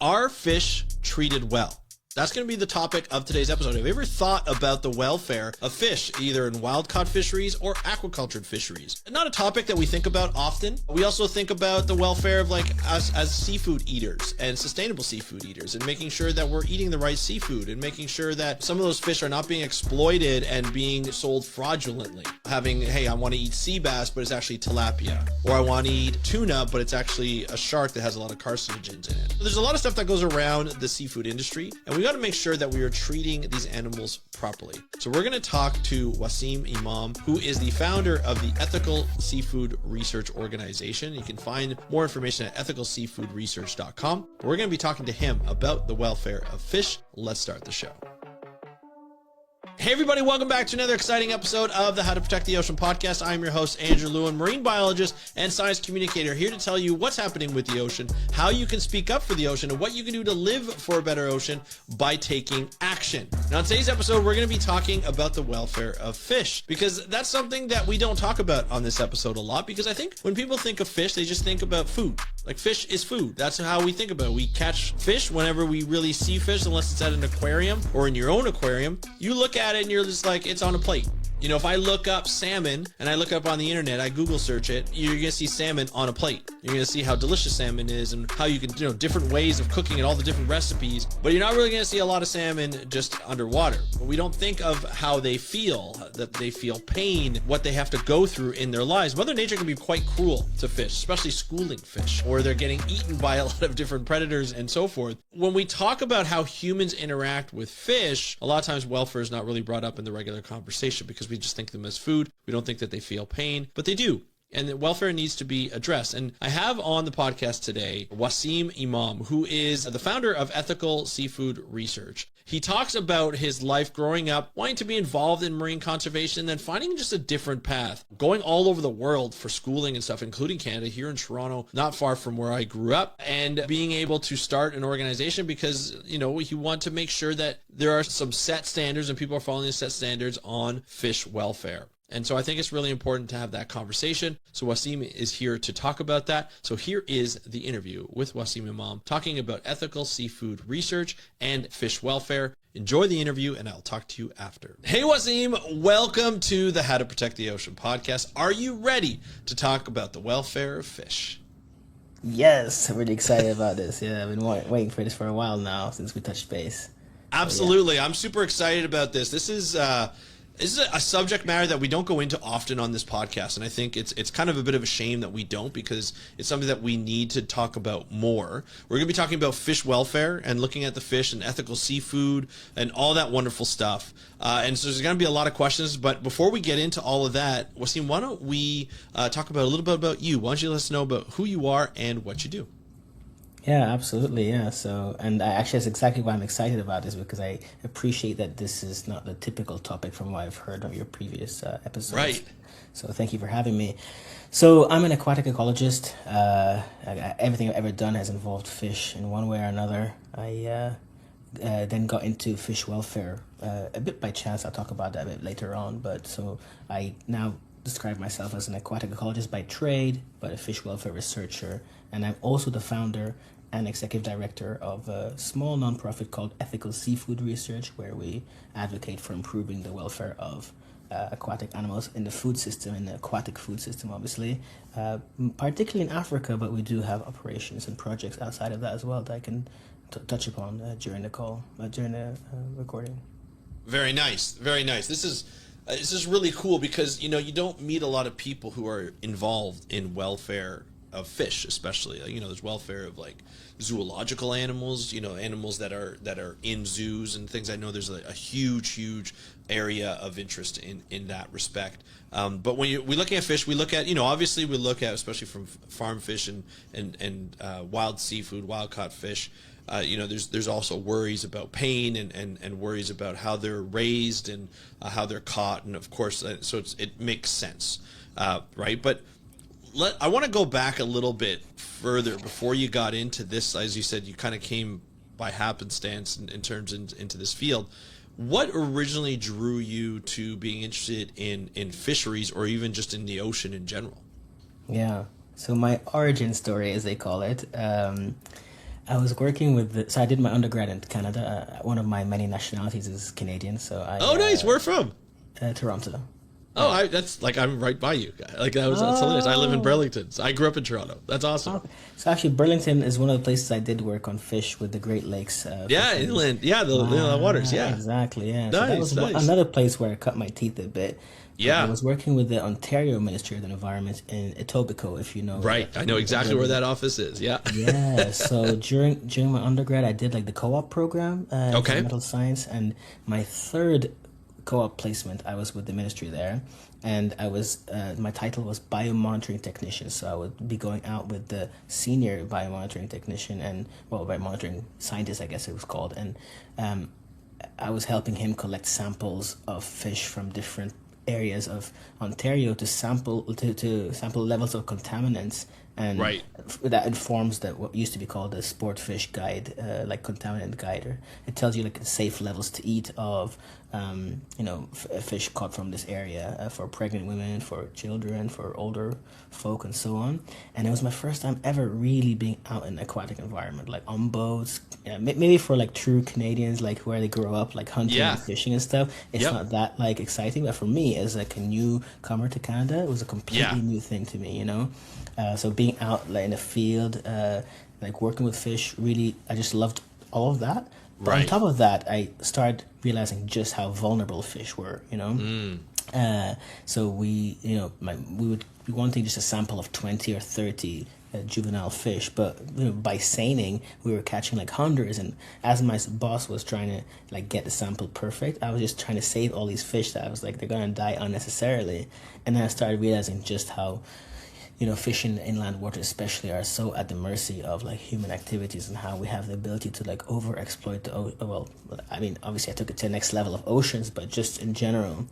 Are fish treated well? That's going to be the topic of today's episode. Have you ever thought about the welfare of fish, either in wild-caught fisheries or aquacultured fisheries? Not a topic that we think about often. We also think about the welfare of us as seafood eaters and sustainable seafood eaters, and making sure that we're eating the right seafood and making sure that some of those fish are not being exploited and being sold fraudulently. Having, hey, I want to eat sea bass, but it's actually tilapia. Or I want to eat tuna, but it's actually a shark that has a lot of carcinogens in it. So there's a lot of stuff that goes around the seafood industry, and we got to make sure that we are treating these animals properly. So we're going to talk to Wasim Imam, who is the founder of the Ethical Seafood Research Organization. You can find more information at ethicalseafoodresearch.com. We're going to be talking to him about the welfare of fish. Let's start the show. Hey everybody, welcome back to another exciting episode of the How to Protect the Ocean podcast. I'm your host, Andrew Lewin, marine biologist and science communicator, here to tell you what's happening with the ocean, how you can speak up for the ocean, and what you can do to live for a better ocean by taking action. Now, in today's episode, we're going to be talking about the welfare of fish, because that's something that we don't talk about on this episode a lot, because I think when people think of fish, they just think about food. Like, fish is food. That's how we think about it. We catch fish whenever we really see fish, unless it's at an aquarium or in your own aquarium. You look at it and you're just like, it's on a plate. You know, if I look up salmon and I look up on the internet, I Google search it, you're going to see salmon on a plate. You're going to see how delicious salmon is and how you can, different ways of cooking and all the different recipes. But you're not really going to see a lot of salmon just underwater. But we don't think of how they feel, that they feel pain, what they have to go through in their lives. Mother Nature can be quite cruel to fish, especially schooling fish, or they're getting eaten by a lot of different predators and so forth. When we talk about how humans interact with fish, a lot of times welfare is not really brought up in the regular conversation because we just think of them as food. We don't think that they feel pain, but they do. And that welfare needs to be addressed. And I have on the podcast today Wasim Imam, who is the founder of Ethical Seafood Research. He talks about his life growing up, wanting to be involved in marine conservation, and then finding just a different path, going all over the world for schooling and stuff, including Canada, here in Toronto, not far from where I grew up, and being able to start an organization because, he wanted to make sure that there are some set standards and people are following the set standards on fish welfare. And so I think it's really important to have that conversation. So Wasim is here to talk about that. So here is the interview with Wasim Imam talking about ethical seafood research and fish welfare. Enjoy the interview and I'll talk to you after. Hey Wasim, welcome to the How to Protect the Ocean podcast. Are you ready to talk about the welfare of fish? Yes, I'm really excited about this. Yeah, I've been waiting for this for a while now since we touched base. Absolutely. So, yeah. I'm super excited about this. This is a subject matter that we don't go into often on this podcast, and I think it's kind of a bit of a shame that we don't, because it's something that we need to talk about more. We're going to be talking about fish welfare and looking at the fish and ethical seafood and all that wonderful stuff. And so there's going to be a lot of questions, but before we get into all of that, Wasim, why don't we talk about a little bit about you? Why don't you let us know about who you are and what you do? Yeah, absolutely. Yeah. So, and that's exactly why I'm excited about this, because I appreciate that this is not the typical topic from what I've heard of your previous episodes. Right. So thank you for having me. So I'm an aquatic ecologist. Everything I've ever done has involved fish in one way or another. I then got into fish welfare a bit by chance. I'll talk about that a bit later on. But so I now describe myself as an aquatic ecologist by trade, but a fish welfare researcher. And I'm also the founder and executive director of a small nonprofit called Ethical Seafood Research, where we advocate for improving the welfare of aquatic animals in the food system, in the aquatic food system, obviously, particularly in Africa, but we do have operations and projects outside of that as well that I can touch upon during the recording. Very nice. Very nice. This is really cool because, you don't meet a lot of people who are involved in welfare of fish, especially. There's welfare of zoological animals, animals that are in zoos and things. I know there's a huge area of interest in that respect. But when we're looking at fish, we look at, obviously we look at, especially from farm fish and wild seafood, wild caught fish. There's also worries about pain and worries about how they're raised and how they're caught, and of course, so it makes sense, right? But I want to go back a little bit further before you got into this. As you said, you kind of came by happenstance in terms into this field. What originally drew you to being interested in fisheries, or even just in the ocean in general? Yeah. So my origin story, as they call it, I was working with so I did my undergrad in Canada. One of my many nationalities is Canadian, so Oh, nice. Where from? Toronto. Oh, that's like I'm right by you. Like that's hilarious. I live in Burlington. So I grew up in Toronto. That's awesome. Okay. So actually, Burlington is one of the places I did work on fish with the Great Lakes. Yeah, inland. Yeah, the waters. Yeah, exactly. Yeah, so that was nice. another place where I cut my teeth a bit. Yeah, I was working with the Ontario Ministry of the Environment in Etobicoke, if you know. Right, I know exactly where that office is. Yeah. Yeah. So during my undergrad, I did like the co-op program, Okay. environmental science, and my third co-op placement, I was with the ministry there, and I was my title was biomonitoring technician. So I would be going out with the senior biomonitoring technician and biomonitoring scientist, I guess it was called, and I was helping him collect samples of fish from different areas of Ontario to sample levels of contaminants, and Right. that informs what used to be called the sport fish guide, like contaminant guide. Or it tells you like the safe levels to eat of fish caught from this area for pregnant women, for children, for older folk, and so on. And it was my first time ever really being out in an aquatic environment, like on boats. Maybe for like true Canadians, like where they grow up, like hunting Yeah. and fishing and stuff, it's Yep. not that like exciting. But for me, as like a newcomer to Canada, it was a completely Yeah. new thing to me. So being out like in the field, like working with fish, really, I just loved all of that. But on Right. top of that, I started realizing just how vulnerable fish were. So we would be wanting just a sample of 20 or 30 juvenile fish, but by seining, we were catching like hundreds. And as my boss was trying to like get the sample perfect, I was just trying to save all these fish that I was like, they're gonna die unnecessarily. And then I started realizing just how fish in inland water especially are so at the mercy of like human activities, and how we have the ability to like overexploit obviously I took it to the next level of oceans, but just in general,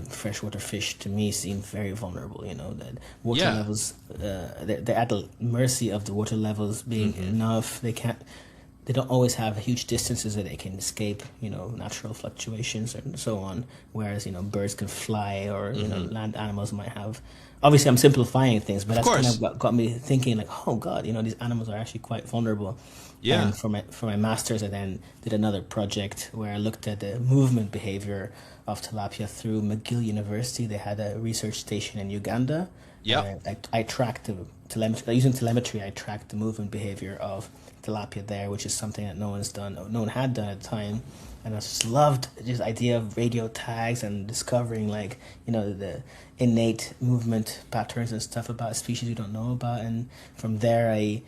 freshwater fish to me seem very vulnerable. That water Yeah. levels, they're at the mercy of the water levels being enough. They don't always have huge distances that they can escape, natural fluctuations and so on. Whereas, birds can fly, or, land animals might have. Obviously, I'm simplifying things, but that's kind of what got me thinking, like, oh God, these animals are actually quite vulnerable. Yeah. And for my master's, I then did another project where I looked at the movement behavior of tilapia through McGill University. They had a research station in Uganda. Yeah. I tracked the telemetry. Using telemetry, I tracked the movement behavior of tilapia there, which is something that no one had done at the time. And I just loved this idea of radio tags and discovering the innate movement patterns and stuff about species we don't know about. And from there, I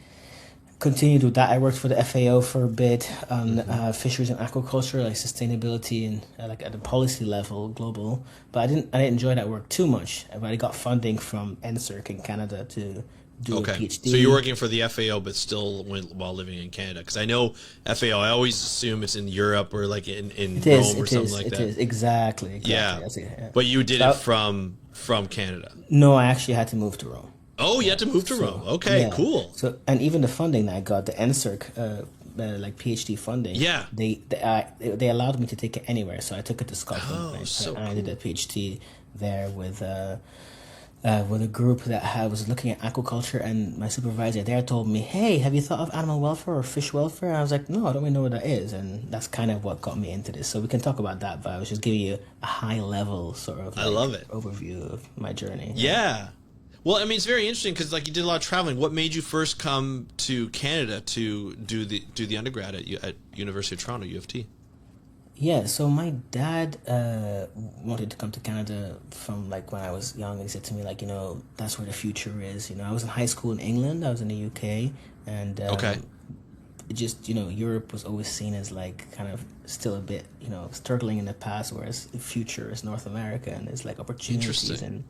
continued with that. I worked for the FAO for a bit on fisheries and aquaculture, like sustainability and like at the policy level, global. But I didn't enjoy that work too much. But I got funding from NSERC in Canada to do a PhD. So you're working for the FAO, but still while living in Canada? Because I know FAO, I always assume it's in Europe or like in Rome or something like that. It is, exactly. Yeah. That's it, yeah. But you did it from Canada. No, I actually had to move to Rome. Oh, you had to move to Rome. Okay, Yeah. cool. So, and even the funding that I got, the NSERC, like PhD funding, Yeah. they allowed me to take it anywhere. So I took it to Scotland. Oh, so I did a PhD there with a group that was looking at aquaculture, and my supervisor there told me, "Hey, have you thought of animal welfare or fish welfare?" And I was like, "No, I don't really know what that is," and that's kind of what got me into this. So we can talk about that, but I was just giving you a high level sort of I love it. overview of my journey. Yeah. Well, I mean, it's very interesting because like you did a lot of traveling. What made you first come to Canada to do the undergrad at University of Toronto, U of T? Yeah, so my dad wanted to come to Canada from like when I was young. He said to me like, that's where the future is. I was in high school in England. I was in the UK, and Okay. it just Europe was always seen as like kind of still a bit struggling in the past, whereas the future is North America and there's like opportunities. Interesting. And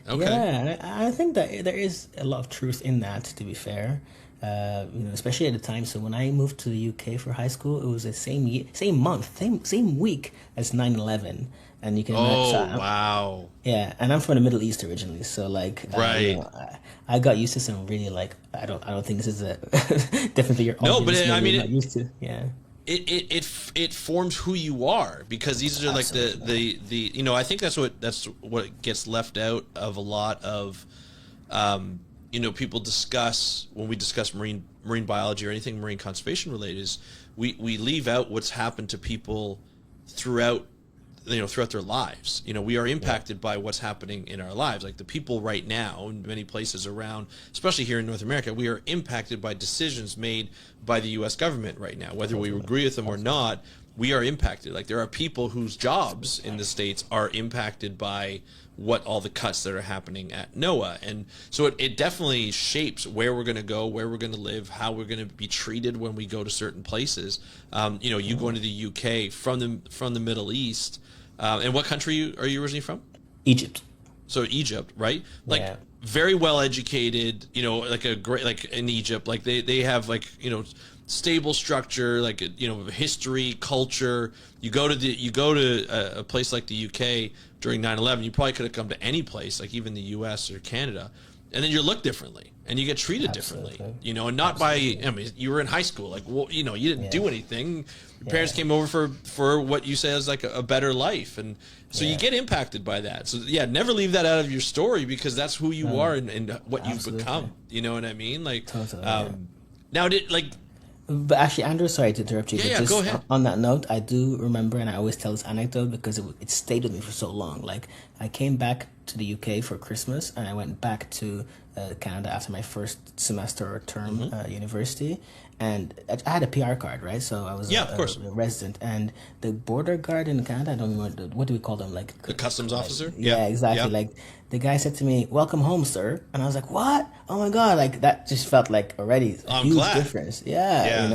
Okay. yeah, and I think that there is a lot of truth in that, to be fair. Especially at the time. So when I moved to the UK for high school, it was the same year, same month, same week as 9/11, and you can Oh, imagine. wow. Yeah, and I'm from the Middle East originally, so like, Right. I got used to some really like I don't think this is a definitely your No, but audience I mean, not used to. Yeah. It forms who you are, because these are like the I think that's what gets left out of a lot of people discuss when we discuss marine marine biology or anything marine conservation related is we leave out what's happened to people throughout throughout their lives. We are impacted by what's happening in our lives. Like the people right now in many places around, especially here in North America, we are impacted by decisions made by the U.S. government right now. Whether we agree with them or not, we are impacted. Like there are people whose jobs in the States are impacted by what all the cuts that are happening at NOAA. And so it definitely shapes where we're going to go, where we're going to live, how we're going to be treated when we go to certain places. You go into the UK from the Middle East. And what country are you originally from? Egypt. So Egypt, right? Like very well educated, like a great, like in Egypt, like they have like, stable structure, like, history, culture. You go to a place like the UK during 9/11, you probably could have come to any place, like even the US or Canada, and then you're looked differently and you get treated differently, and not by, you were in high school, like, well, you didn't do anything. Your parents came over for what you say is like a better life. And so you get impacted by that. So never leave that out of your story, because that's who you are and what you've become. You know what I mean? Like, totally, now But actually, Andrew, sorry to interrupt you. Yeah, but just go ahead. On that note, I do remember, and I always tell this anecdote because it stayed with me for so long. Like, I came back to the UK for Christmas, and I went back to Canada after my first semester or term university. And I had a PR card, right? So I was a resident. And the border guard in Canada, I don't remember, what do we call them? Like the customs officer? Yeah, exactly. Yeah. Like, the guy said to me, "Welcome home, sir." And I was like, "What? Oh my God." Like, that just felt like already a huge difference. Yeah.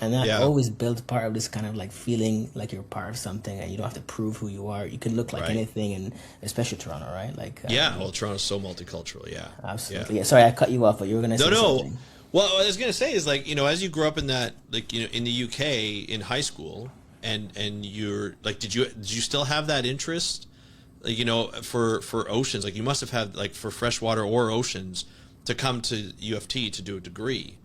And that always builds part of this kind of like feeling like you're part of something and you don't have to prove who you are. You can look like anything, and especially Toronto, right? Like, well, Toronto's so multicultural. Yeah. Absolutely. Yeah. Sorry, I cut you off, but you were going to say something. Well, what I was going to say is, like, as you grew up in that, like, in the UK in high school, and you're like, did you still have that interest, for oceans? Like, you must have had, like, for freshwater or oceans to come to U of T to do a degree.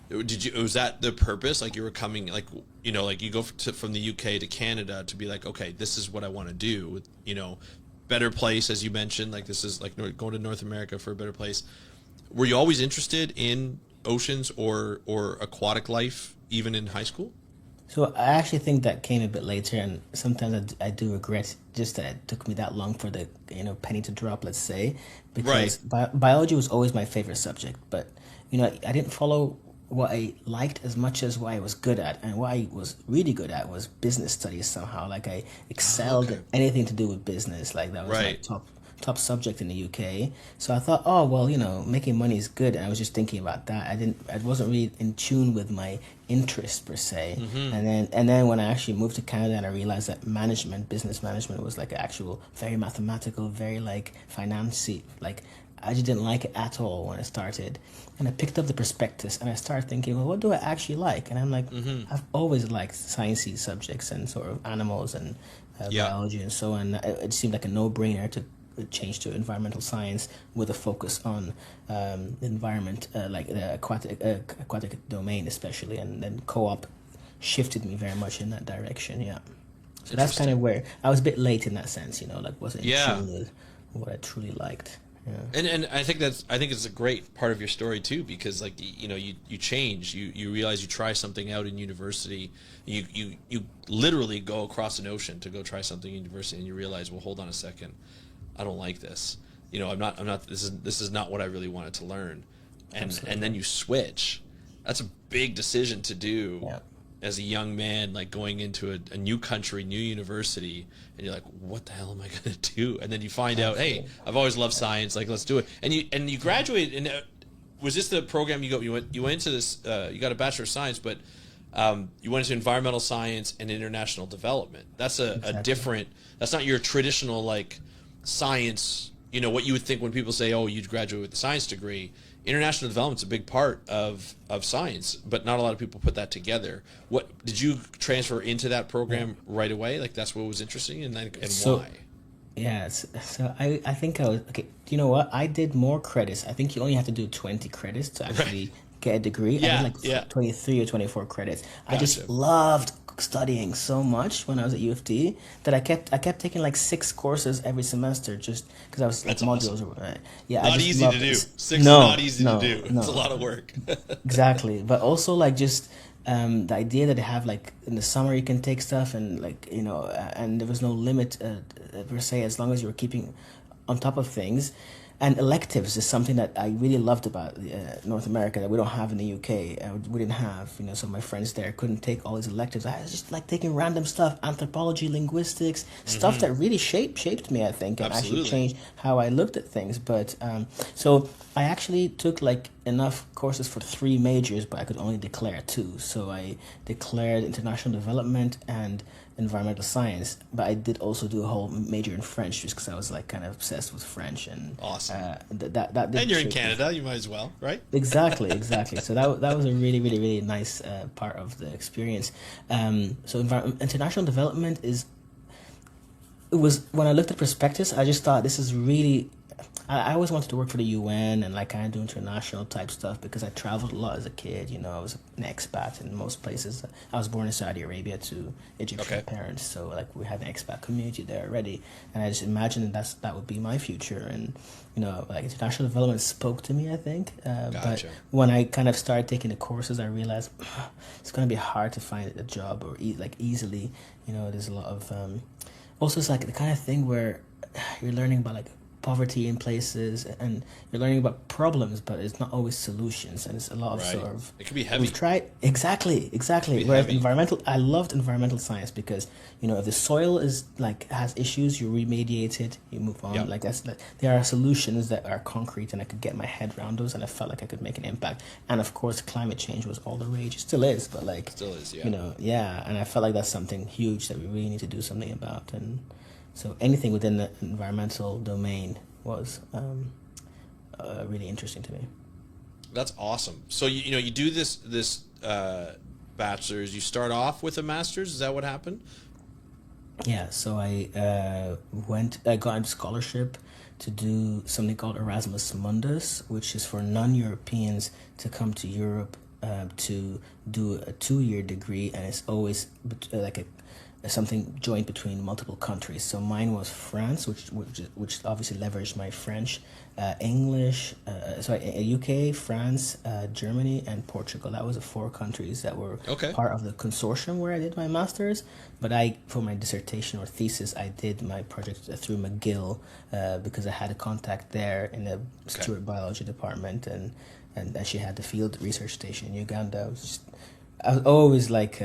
Was that the purpose? Like, you were coming, like, like you go from the UK to Canada to be like, okay, this is what I want to do. Better place, as you mentioned, like, this is like going to North America for a better place. Were you always interested in oceans or aquatic life, even in high school? So I actually think that came a bit later, and sometimes I do regret just that it took me that long for the penny to drop, let's say, because biology was always my favorite subject. But I didn't follow what I liked as much as what I was good at, and what I was really good at was business studies somehow. Like, I excelled at anything to do with business. Like, that was my top subject in the UK. So I thought, oh well, making money is good, and I was just thinking about that. I wasn't really in tune with my interest per se. And then when I actually moved to Canada, and I realized that business management was like actual very mathematical, very like financy. Like, I just didn't like it at all when I started. And I picked up the prospectus and I started thinking, well, what do I actually like? And I'm like, I've always liked sciencey subjects and sort of animals and biology and so on. It seemed like a no-brainer to change to environmental science with a focus on environment, like the aquatic domain especially. And then co-op shifted me very much in that direction, So that's kind of where I was a bit late in that sense, like wasn't in tune with what I truly liked. Yeah. And I think it's a great part of your story too, because like you change, you realize you try something out in university, you literally go across an ocean to go try something in university, and you realize, well, hold on a second, I don't like this. I'm not. This is not what I really wanted to learn, and then you switch. That's a big decision to do. Yeah. As a young man, like going into a new country, new university, and you're like, what the hell am I going to do? And then you find out, hey, I've always loved science, like, let's do it. And you graduate, and was this the program you went into this, you got a Bachelor of Science, but you went into environmental science and international development. That's a different, that's not your traditional, like, science, what you would think when people say, oh, you'd graduate with a science degree. International development's a big part of science, but not a lot of people put that together. What did you transfer into that program right away? Like, that's what was interesting, and why? Yeah, so I think I was okay. Do you know what? I did more credits. I think you only have to do 20 credits to actually get a degree. I did like 23 or 24 credits. Gotcha. I just loved studying so much when I was at U of T that I kept taking like 6 courses every semester just because I was like That's modules. awesome. Yeah, Not I just easy to loved do. this. 6 is No, not easy to no, do. It's a no. lot of work. Exactly, but also like just the idea that they have like in the summer you can take stuff and like and there was no limit per se as long as you were keeping on top of things. And electives is something that I really loved about North America that we don't have in the UK. We didn't have, so my friends there couldn't take all these electives. I was just like taking random stuff, anthropology, linguistics, stuff that really shaped me, I think, and actually Absolutely. changed how I looked at things. But so I actually took like enough courses for 3 majors, but I could only declare 2. So I declared international development and environmental science, but I did also do a whole major in French just because I was like kind of obsessed with French and Awesome. that did And you're in shape me. Canada, you might as well, right? Exactly. So that was a really nice part of the experience. So international development it was when I looked at prospectus, I just thought this is really. I always wanted to work for the UN and like kind of do international type stuff because I traveled a lot as a kid. I was an expat in most places. I was born in Saudi Arabia to Egyptian Okay. parents, so like we had an expat community there already, and I just imagined that would be my future. And like international development spoke to me, I think. But Gotcha. when I kind of started taking the courses, I realized it's going to be hard to find a job or easily. There's a lot of also it's like the kind of thing where you're learning about like poverty in places and you're learning about problems, but it's not always solutions, and it's a lot of Right. sort of It can be heavy. we've tried exactly be whereas heavy. I loved environmental science because if the soil is like has issues, you remediate it, you move on. Yep. Like there are solutions that are concrete, and I could get my head around those, and I felt like I could make an impact. And of course climate change was all the rage, it still is, but like Still is, yeah. yeah, and I felt like that's something huge that we really need to do something about. And so anything within the environmental domain was really interesting to me. That's awesome. So you do this bachelor's. You start off with a master's. Is that what happened? Yeah, so I got a scholarship to do something called Erasmus Mundus, which is for non-Europeans to come to Europe to do a 2-year degree, and it's always like something joint between multiple countries. So mine was France, which obviously leveraged my French, English, UK, France, Germany, and Portugal. That was the 4 countries that were Okay. part of the consortium where I did my master's. But for my dissertation or thesis, I did my project through McGill because I had a contact there in the Stewart Biology department, and she had the field research station in Uganda. I was always like.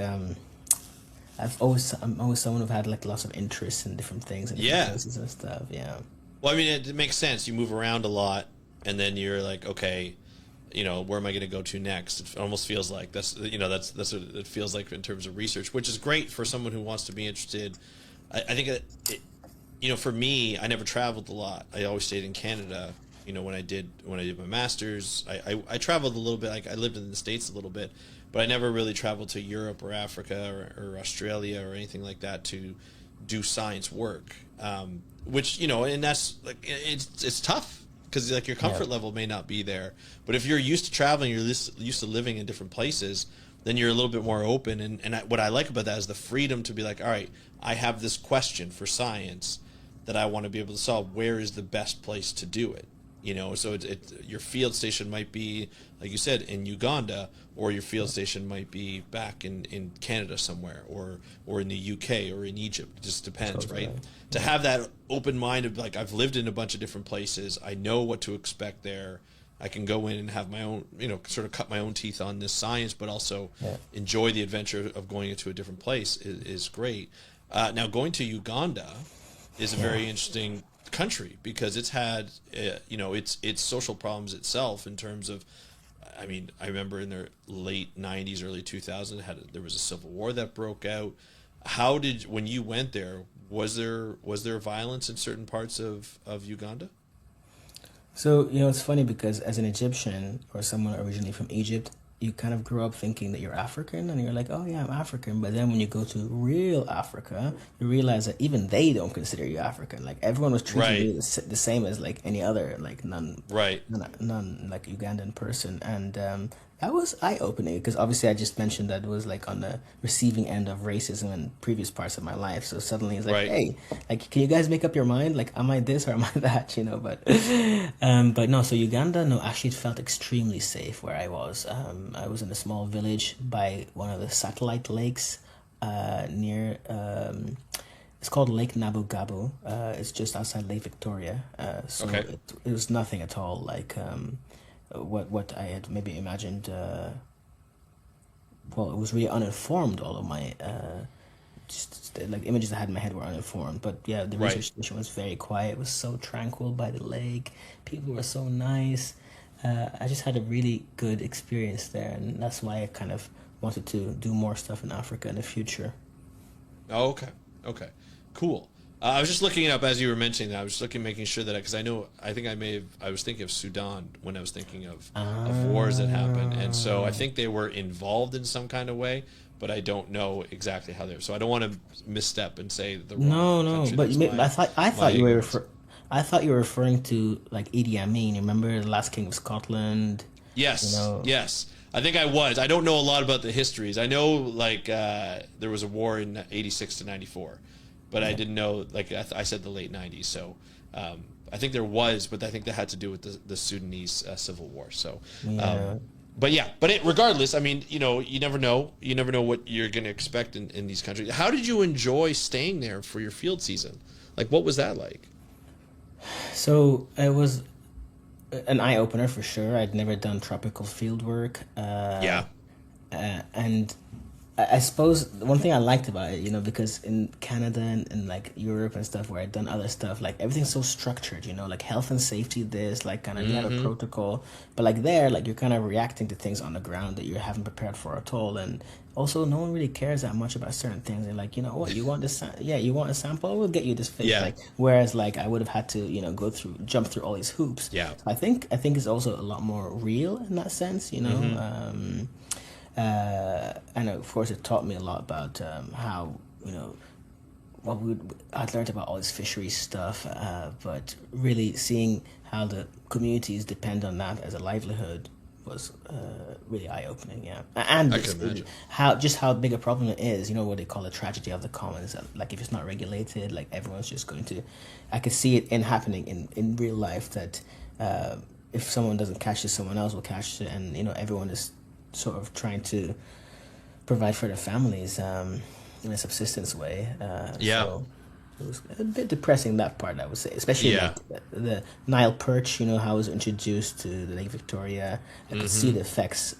I'm always someone who've had like lots of interests in different things and different Yeah. places and stuff. Yeah. Well, I mean, it makes sense. You move around a lot, and then you're like, okay, where am I going to go to next? It almost feels like that's what it feels like in terms of research, which is great for someone who wants to be interested. I think for me, I never traveled a lot. I always stayed in Canada. When I did my master's, I traveled a little bit. Like I lived in the States a little bit, but I never really traveled to Europe or Africa or Australia or anything like that to do science work. Which and that's like it's tough because like your comfort level may not be there. But if you're used to traveling, you're used to living in different places, then you're a little bit more open. And what I like about that is the freedom to be like, all right, I have this question for science that I want to be able to solve. Where is the best place to do it? So your field station might be, like you said, in Uganda, or your field station might be back in Canada somewhere, or in the UK or in Egypt. It just depends, right? To have that open mind of like, I've lived in a bunch of different places. I know what to expect there. I can go in and have my own, sort of cut my own teeth on this science, but also enjoy the adventure of going into a different place is great. Now, going to Uganda is a very interesting country because it's had its social problems itself in terms of, I mean, I remember in the late 90s, early 2000s, there was a civil war that broke out. When you went there, was there violence in certain parts of Uganda? So, it's funny because as an Egyptian or someone originally from Egypt, you kind of grow up thinking that you're African and you're like, oh yeah, I'm African. But then when you go to real Africa, you realize that even they don't consider you African. Like everyone was treating you the same as like any other, like none like Ugandan person. And That was eye-opening because obviously I just mentioned that it was like on the receiving end of racism in previous parts of my life. So suddenly it's like, Right. hey, like, can you guys make up your mind? Like, am I this or am I that? You know, but no. So Uganda, no, actually, it felt extremely safe where I was. I was in a small village by one of the satellite lakes, near. It's called Lake Nabugabu. It's just outside Lake Victoria. So Okay. it was nothing at all like what I had maybe imagined. Well, it was really uninformed. All of my just like images I had in my head were uninformed. But yeah, the Right. research station was very quiet. It was so tranquil by the lake. People were so nice. I just had a really good experience there, and that's why I kind of wanted to do more stuff in Africa in the future. Oh, okay. Okay. Cool. I was just looking it up as you were mentioning that. I was looking, making sure that because I think I was thinking of Sudan when I was thinking of wars that happened, and so I think they were involved in some kind of way, but I don't know exactly how they're. So I don't want to misstep and say the wrong No, no, country. but That's I thought my you were ignorance. I thought you were referring to like Idi Amin. Remember the last king of Scotland? You Yes, know, yes. I think I was. I don't know a lot about the histories. I know like there was a war in '86 to '94, but I yeah, didn't know like I said the late '90s. So I think there was, but I think that had to do with the Sudanese civil war. So, yeah. but yeah, but regardless, I mean, you never know. You never know what you're going to expect in these countries. How did you enjoy staying there for your field season? Like, what was that like? So it was an eye opener for sure. I'd never done tropical field work, Yeah. and I suppose the one thing I liked about it, because in Canada and like Europe and stuff where I'd done other stuff, like everything's so structured, like health and safety, this, like kind of you have a protocol, but like there, like you're kind of reacting to things on the ground that you haven't prepared for at all, and also no one really cares that much about certain things. They're like, you know what, you want this, yeah, you want a sample, we'll get you this fish. Yeah. Like whereas like I would have had to, jump through all these hoops. Yeah. So I think it's also a lot more real in that sense, and of course, it taught me a lot about how I'd learned about all this fisheries stuff, but really seeing how the communities depend on that as a livelihood was really eye opening. Yeah, and I it's can imagine. how big a problem it is. What they call the tragedy of the commons. Like if it's not regulated, like everyone's just going to. I could see it happening in real life that if someone doesn't catch it, someone else will catch it, and everyone is sort of trying to provide for their families in a subsistence way. Yeah. So it was a bit depressing, that part, I would say, especially Yeah. like the Nile perch. How it was introduced to the Lake Victoria. I could see the effects,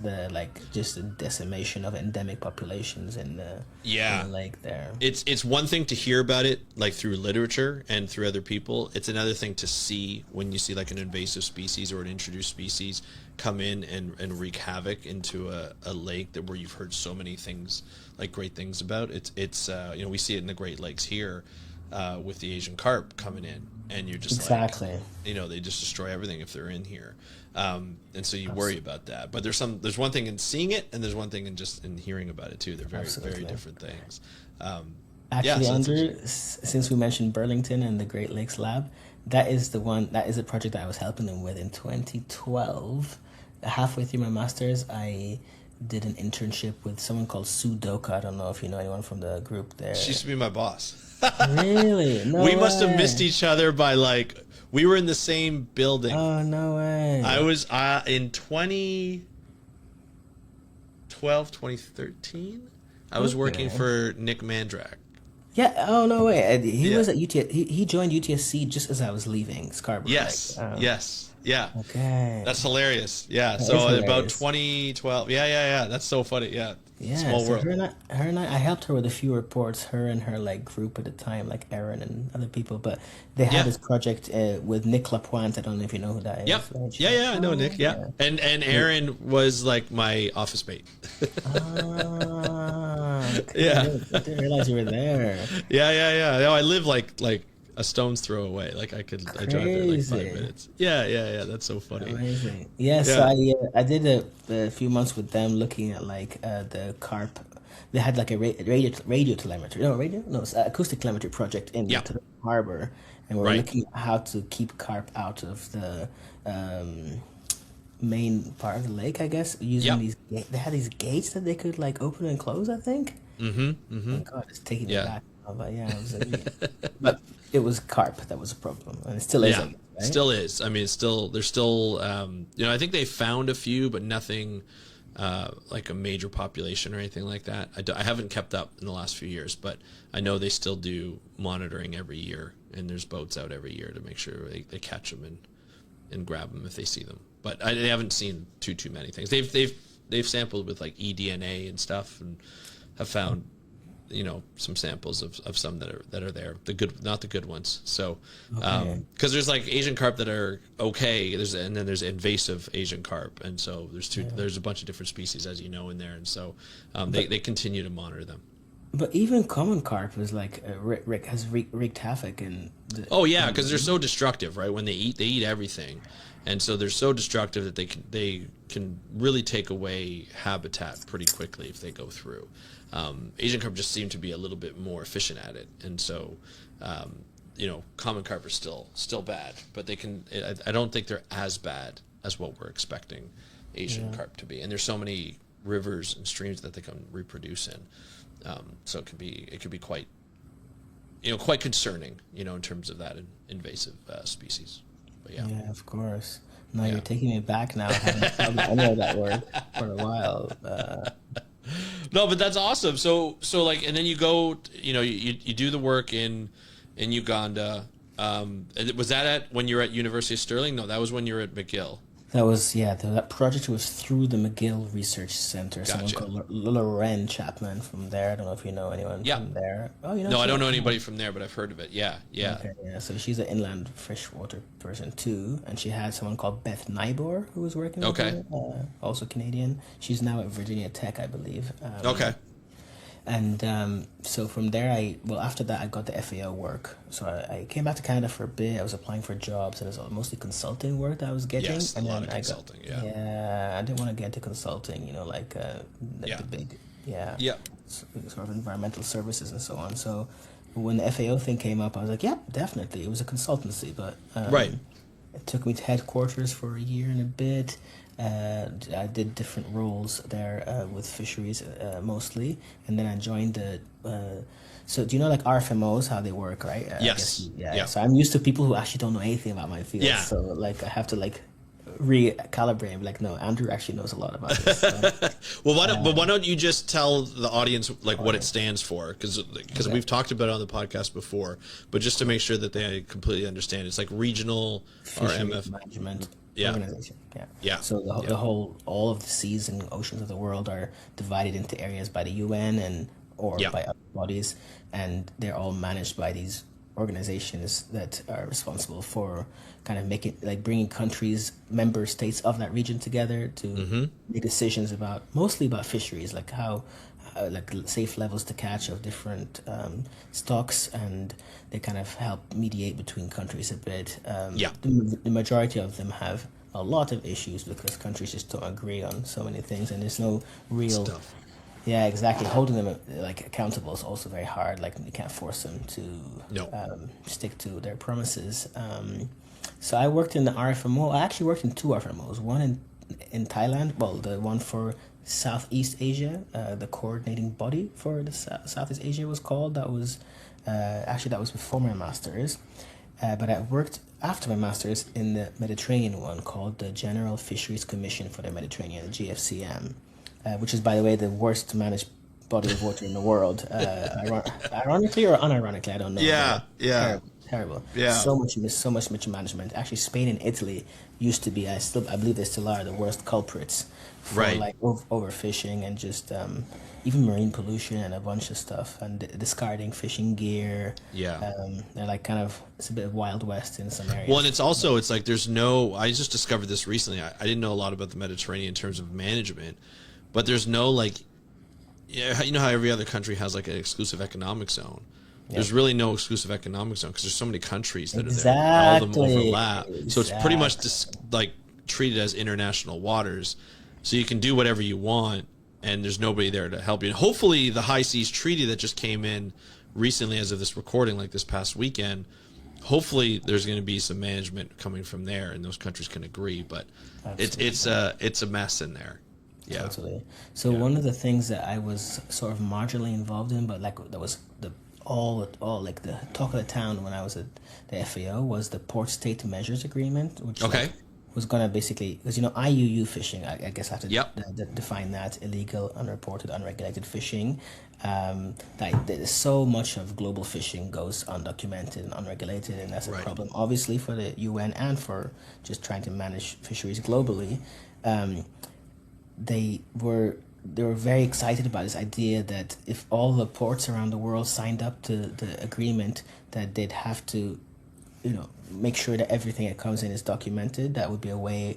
just the decimation of endemic populations in Yeah. the lake there. It's one thing to hear about it like through literature and through other people. It's another thing to see when you see like an invasive species or an introduced species come in and wreak havoc into a lake that where you've heard so many things, like great things about. It's we see it in the Great Lakes here with the Asian carp coming in, and you're just Exactly. like, they just destroy everything if they're in here. And so you worry about that. But there's one thing in seeing it, and there's one thing in hearing about it too. They're very, very Absolutely. different things. Yeah, Actually, so that's Andrew, interesting. since we mentioned Burlington and the Great Lakes Lab, that is the project that I was helping them with in 2012. Halfway through my master's, I did an internship with someone called Sue Doka. I don't know if you know anyone from the group there. She used to be my boss. Really? No We must have way. missed each other by like we were in the same building. Oh, no way. I was in 2012, 2013. I was working Okay. for Nick Mandrak. Yeah, oh, no way. He Yeah. was at UTS. He joined UTSC just as I was leaving Scarborough. Yes. Yes. Yeah. Okay. That's hilarious. Yeah. That is So about hilarious. 2012. Yeah. That's so funny. Yeah. Yeah, Small so world. I helped her with a few reports, her and her like group at the time, like Erin and other people. But they had Yeah. this project with Nick Lapointe. I don't know if you know who that is. Yep. Right? Yeah. I know Oh, Nick. Yeah. And Aaron was like my office mate. Okay. Yeah. I didn't realize you were there. Yeah. No, I live like a stone's throw away. Like I drive there like 5 Crazy. minutes. Yeah. That's so funny. Amazing. Yeah, so Yeah. I did a few months with them looking at like the carp. They had like a radio telemetry. No, radio? No, it's acoustic telemetry project in Yeah. the harbor, and we were Right. looking at how to keep carp out of the um, main part of the lake, I guess, using these. They had these gates that they could like open and close, I think. Oh God, it's taking me Yeah. back. But yeah, it was but it was carp that was a problem, and it still is. Yeah, I guess, right? still is. I mean, it's still there's still I think they found a few, but nothing like a major population or anything like that. I haven't kept up in the last few years, but I know they still do monitoring every year, and there's boats out every year to make sure they catch them and grab them if they see them. But I haven't seen too many things. They've sampled with like eDNA and stuff, and have found some samples of some that are there, the good, not the good ones. So because there's like Asian carp that are okay, and then there's invasive Asian carp, and so there's a bunch of different species, as you know, in there, and so they continue to monitor them. But even common carp is like has wreaked havoc and. Oh yeah, because they're so destructive, right? When they eat everything, and so they're so destructive that they can really take away habitat pretty quickly if they go through. Asian carp just seem to be a little bit more efficient at it, and so common carp are still bad, but they can. I don't think they're as bad as what we're expecting Asian carp to be. And there's so many rivers and streams that they can reproduce in, so it could be quite quite concerning in terms of that invasive species. But yeah, of course. No, you're taking me back now. I know that word for a while. No, but that's awesome. So like, and then you go, you do the work in Uganda. Was that when you were at University of Stirling? No, that was when you were at McGill. That was, that project was through the McGill Research Center. Gotcha. Someone called Lorraine Chapman from there. I don't know if you know anyone from there. Oh, No, I don't know anybody from there, but I've heard of it. Yeah. Okay, yeah. So she's an inland freshwater person too, and she had someone called Beth Nybor who was working with her, also Canadian. She's now at Virginia Tech, I believe. Okay. And so from there, after that, I got the FAO work. So I came back to Canada for a bit. I was applying for jobs, and it was mostly consulting work that I was getting. Yes, and a lot of consulting, I didn't want to get into consulting, the big, sort of environmental services and so on. So when the FAO thing came up, I was like, yeah, definitely. It was a consultancy, but it took me to headquarters for a year and a bit. I did different roles there with fisheries mostly, and then I joined the. So do you know like RFMOs, how they work, right? Yes. So I'm used to people who actually don't know anything about my field. Yeah. So like I have to like recalibrate and be like, no, Andrew actually knows a lot about this. So, well, why don't you just tell the audience like what it stands for? Because we've talked about it on the podcast before, but just to make sure that they completely understand, it's like regional RMF management. Organization. Yeah. So all of the seas and oceans of the world are divided into areas by the UN or by other bodies, and they're all managed by these organizations that are responsible for kind of bringing member states of that region together to make decisions mostly about fisheries, like how like safe levels to catch of different stocks, and they kind of help mediate between countries a bit. The majority of them have a lot of issues because countries just don't agree on so many things, and there's no real stuff. Yeah, exactly. Holding them like accountable is also very hard. Like you can't force them to stick to their promises. So I worked in the RFMO. I actually worked in two RFMOs. One in Thailand. Well, the one for Southeast Asia, the coordinating body for the Southeast Asia was called. That was before my master's. But I worked after my master's in the Mediterranean one called the General Fisheries Commission for the Mediterranean, the GFCM. Which is, by the way, the worst managed body of water in the world. Ironically or unironically, I don't know. Yeah. Terrible. Yeah. So much mismanagement. Actually, Spain and Italy used to be, I believe they still are, the worst culprits for like overfishing and just even marine pollution and a bunch of stuff, and discarding fishing gear. Yeah. They're like it's a bit of Wild West in some areas. Well, and it's like I just discovered this recently. I didn't know a lot about the Mediterranean in terms of management. But there's no you know how every other country has like an exclusive economic zone. Yep. There's really no exclusive economic zone because there's so many countries that are there. All of them overlap. Exactly. So it's pretty much just like treated as international waters. So you can do whatever you want, and there's nobody there to help you. And hopefully the High Seas Treaty that just came in recently as of this recording, like this past weekend, hopefully there's going to be some management coming from there, and those countries can agree. But it's a mess in there. Yeah. Totally. So one of the things that I was sort of marginally involved in, but like that was the all like the talk of the town when I was at the FAO was the Port State Measures Agreement, which like, was gonna basically, because IUU fishing, I guess I have to define that: illegal, unreported, unregulated fishing. That there's so much of global fishing goes undocumented and unregulated, and that's a problem, obviously, for the UN and for just trying to manage fisheries globally. They were very excited about this idea that if all the ports around the world signed up to the agreement, that they'd have to, make sure that everything that comes in is documented. That would be a way,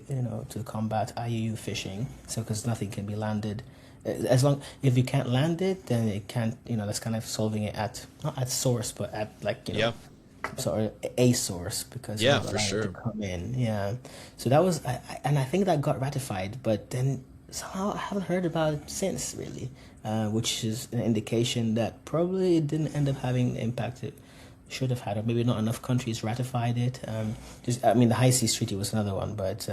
to combat IUU fishing. So, because nothing can be landed, if you can't land it, then it can't. That's kind of solving it not at source, but at sort of a source, because for sure to come in. So that was, and I think that got ratified, but then somehow I haven't heard about it since, really, which is an indication that probably it didn't end up having the impact it should have had, or maybe not enough countries ratified it. The High Seas Treaty was another one, but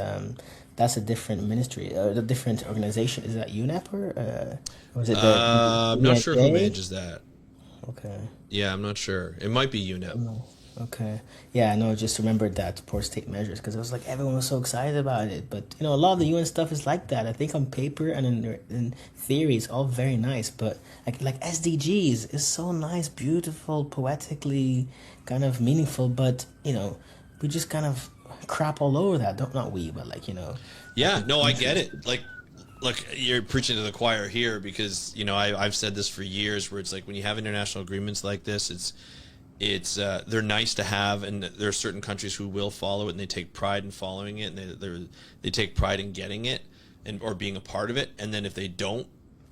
that's a different ministry, a different organization. Is that UNEP or is it I'm not sure who manages that. Okay. Yeah, I'm not sure. It might be UNEP. No. Okay. Yeah, I just remembered that Port State Measures, because it was like everyone was so excited about it. But, a lot of the UN stuff is like that. I think on paper and in theory, it's all very nice. But like SDGs is so nice, beautiful, poetically kind of meaningful. But, we just kind of crap all over that. Not we, but Yeah, no, I get it. Like, look, you're preaching to the choir here, because, I've said this for years, where it's like when you have international agreements like this, it's they're nice to have, and there are certain countries who will follow it, and they take pride in following it, and they take pride in getting it or being a part of it. And then if they don't,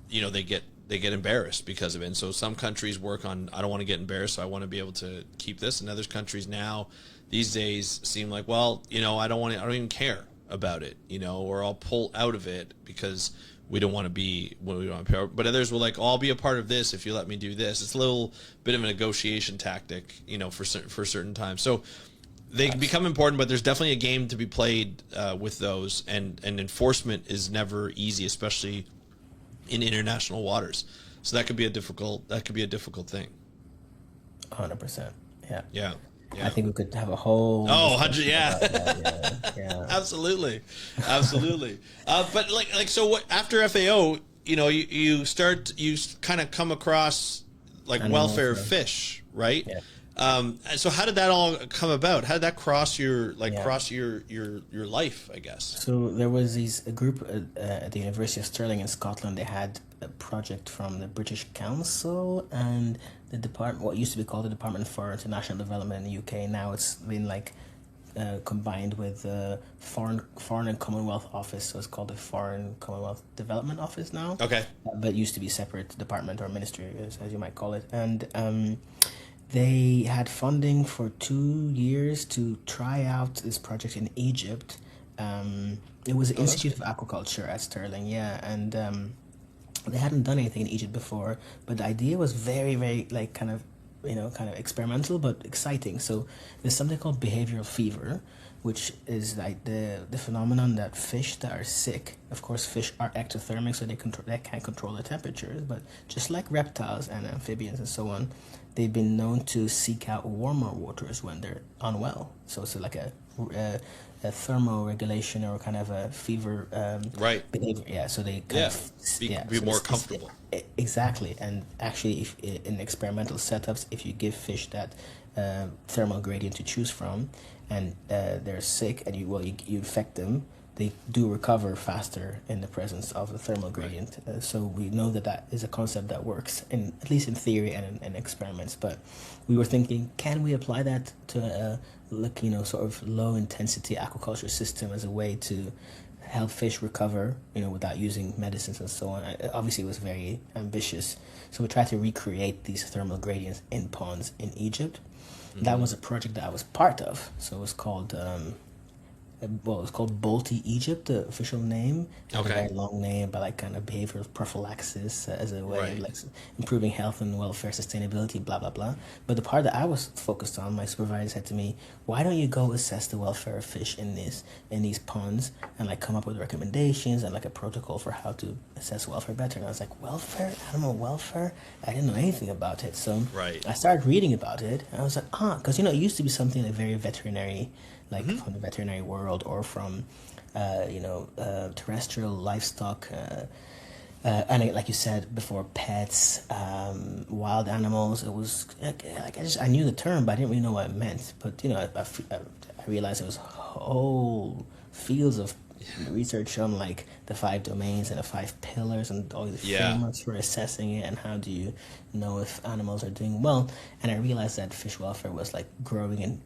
they get embarrassed because of it. And so some countries work on, I don't want to get embarrassed, so I want to be able to keep this. And other countries now these days seem like, well, I don't even care about it, or I'll pull out of it because we don't want to be, but others will like, oh, I'll be a part of this if you let me do this. It's a little bit of a negotiation tactic, for certain times. So they become important, but there's definitely a game to be played with those, and enforcement is never easy, especially in international waters. So that could be a difficult thing. 100%. Yeah. Yeah. I think we could have a whole 100, yeah. Yeah. Absolutely. But like so what after FAO, you kind of come across like welfare of fish, right? Yeah. So how did that all come about? How did that cross your life, I guess? So there was a group at the University of Stirling in Scotland. They had a project from the British Council and the department, what used to be called the Department for International Development in the UK. Now it's been combined with the Foreign and Commonwealth Office, so it's called the Foreign Commonwealth Development Office now. Okay. But it used to be separate department or ministry, as you might call it. And they had funding for 2 years to try out this project in Egypt. It was the Institute of Aquaculture at Stirling, and they hadn't done anything in Egypt before, but the idea was very, very kind of experimental but exciting. So there's something called behavioral fever, which is like the phenomenon that fish that are sick, of course fish are ectothermic, so they can't control the temperatures, but just like reptiles and amphibians and so on, they've been known to seek out warmer waters when they're unwell. So it's like a thermoregulation or kind of a fever behavior. Yeah, so they be more comfortable. Exactly, and actually, if in experimental setups, if you give fish that thermal gradient to choose from, and they're sick, and you infect them, they do recover faster in the presence of the thermal gradient. So we know that is a concept that works, at least in theory and in experiments. But we were thinking, can we apply that to a sort of low intensity aquaculture system as a way to help fish recover, without using medicines and so on? Obviously, it was very ambitious. So we tried to recreate these thermal gradients in ponds in Egypt. Mm-hmm. That was a project that I was part of. So it was called well, it's called Balti Egypt, the official name. It's a Okay. very long name, but like kind of behavioral prophylaxis as a way of Right. like improving health and welfare, sustainability, blah blah blah. But the part that I was focused on, my supervisor said to me, "Why don't you go assess the welfare of fish in these ponds and like come up with recommendations and like a protocol for how to assess welfare better?" And I was like, "Welfare, animal welfare? I didn't know anything about it." So Right. I started reading about it, and I was like, because it used to be something like very veterinary, like from the veterinary world or from, terrestrial livestock, and like you said before, pets, wild animals. It was like I knew the term, but I didn't really know what it meant. But I realized it was whole fields of research on like the five domains and the five pillars and all the Yeah. frameworks for assessing it and how do you know if animals are doing well. And I realized that fish welfare was like growing in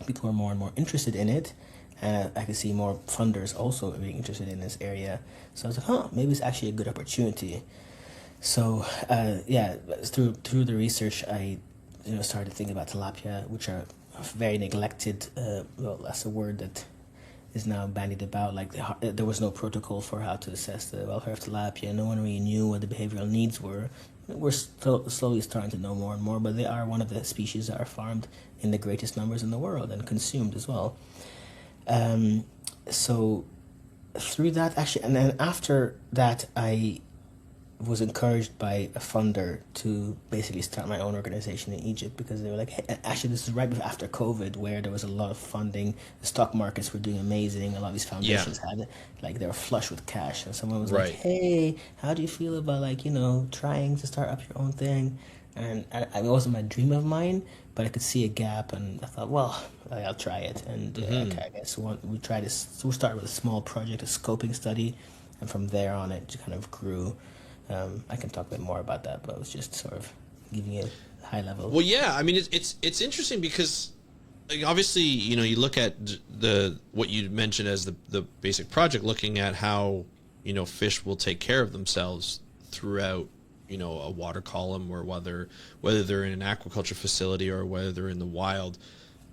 people were more and more interested in it, and I could see more funders also being interested in this area. So I was like, maybe it's actually a good opportunity. So through the research, I started thinking about tilapia, which are very neglected. Well, that's a word that is now bandied about. Like there was no protocol for how to assess the welfare of tilapia. No one really knew what the behavioral needs were. We're slowly starting to know more and more, but they are one of the species that are farmed in the greatest numbers in the world and consumed as well. So through that, actually, and then after that, I was encouraged by a funder to basically start my own organization in Egypt, because they were like, hey, actually this is right after COVID, where there was a lot of funding, the stock markets were doing amazing, a lot of these foundations had like they were flush with cash, and someone was like, Right. hey, how do you feel about like trying to start up your own thing? And it wasn't my dream of mine, but I could see a gap, and I thought, well, I'll try it. And okay, I guess we tried this. So we started with a small project, a scoping study, and from there on, it kind of grew. I can talk a bit more about that, but I was just sort of giving it a high level. Well, yeah. I mean, it's interesting because, like, obviously, you look at the what you mentioned as the basic project, looking at how fish will take care of themselves throughout a water column, or whether they're in an aquaculture facility or whether they're in the wild,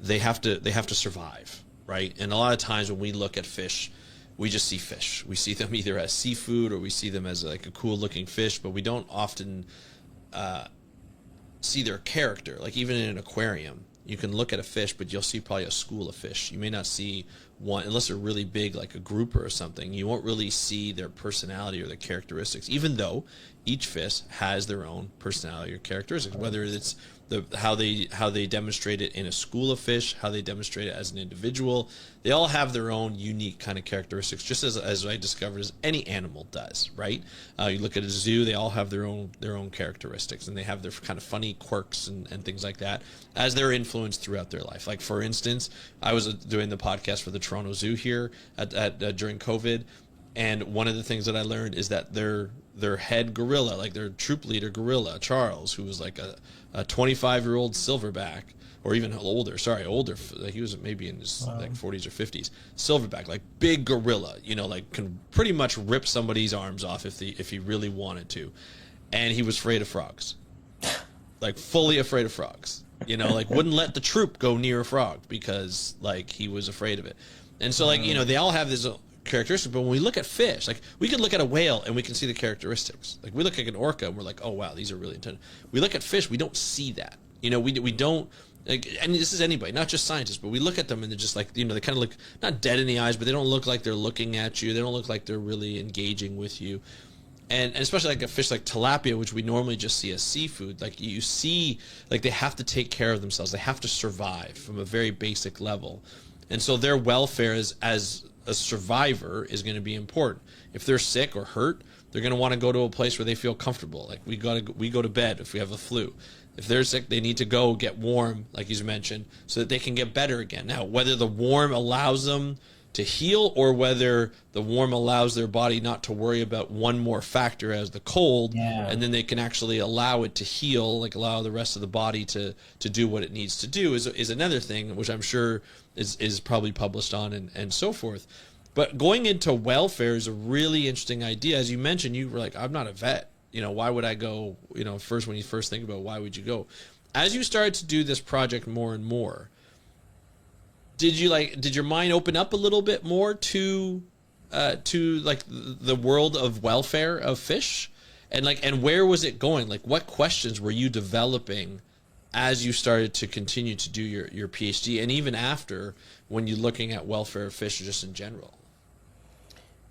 they have to survive, right? And a lot of times when we look at fish, we just see fish. We see them either as seafood, or we see them as like a cool looking fish, but we don't often see their character. Like even in an aquarium, you can look at a fish, but you'll see probably a school of fish. You may not see one, unless they're really big, like a grouper or something. You won't really see their personality or their characteristics, even though each fish has their own personality or characteristics, whether it's how they demonstrate it in a school of fish, how they demonstrate it as an individual. They all have their own unique kind of characteristics, just as I discovered, as any animal does, right? You look at a zoo, they all have their own characteristics, and they have their kind of funny quirks and things like that as they're influenced throughout their life. Like, for instance, I was doing the podcast for the Toronto Zoo here during COVID, and one of the things that I learned is that their head gorilla, like their troop leader gorilla, Charles, who was like a 25-year-old silverback, or even older, he was maybe in his like 40s or 50s, silverback, like big gorilla, like can pretty much rip somebody's arms off if he really wanted to. And he was afraid of frogs. Like fully afraid of frogs. Like wouldn't let the troop go near a frog because like he was afraid of it. And so like, they all have this characteristic, but when we look at fish, like we could look at a whale and we can see the characteristics. Like we look at an orca and we're like, oh wow, these are really intense. We look at fish, we don't see that. We don't, like, and this is anybody, not just scientists, but we look at them and they're just like, they kind of look not dead in the eyes, but they don't look like they're looking at you. They don't look like they're really engaging with you. And especially like a fish like tilapia, which we normally just see as seafood, like you see, like they have to take care of themselves. They have to survive from a very basic level. And so their welfare as a survivor is going to be important. If they're sick or hurt, they're going to want to go to a place where they feel comfortable. Like we go to bed if we have a flu. If they're sick, they need to go get warm, like you mentioned, so that they can get better again. Now, whether the warm allows them to heal, or whether the warm allows their body not to worry about one more factor as the cold, and then they can actually allow it to heal, like allow the rest of the body to do what it needs to do, is another thing, which I'm sure is probably published on and so forth. But going into welfare is a really interesting idea. As you mentioned, you were like, I'm not a vet. Why would I go? First, when you first think about why would you go? As you started to do this project more and more, did your mind open up a little bit more to like the world of welfare of fish, and where was it going? Like, what questions were you developing as you started to continue to do your PhD, and even after, when you're looking at welfare of fish just in general?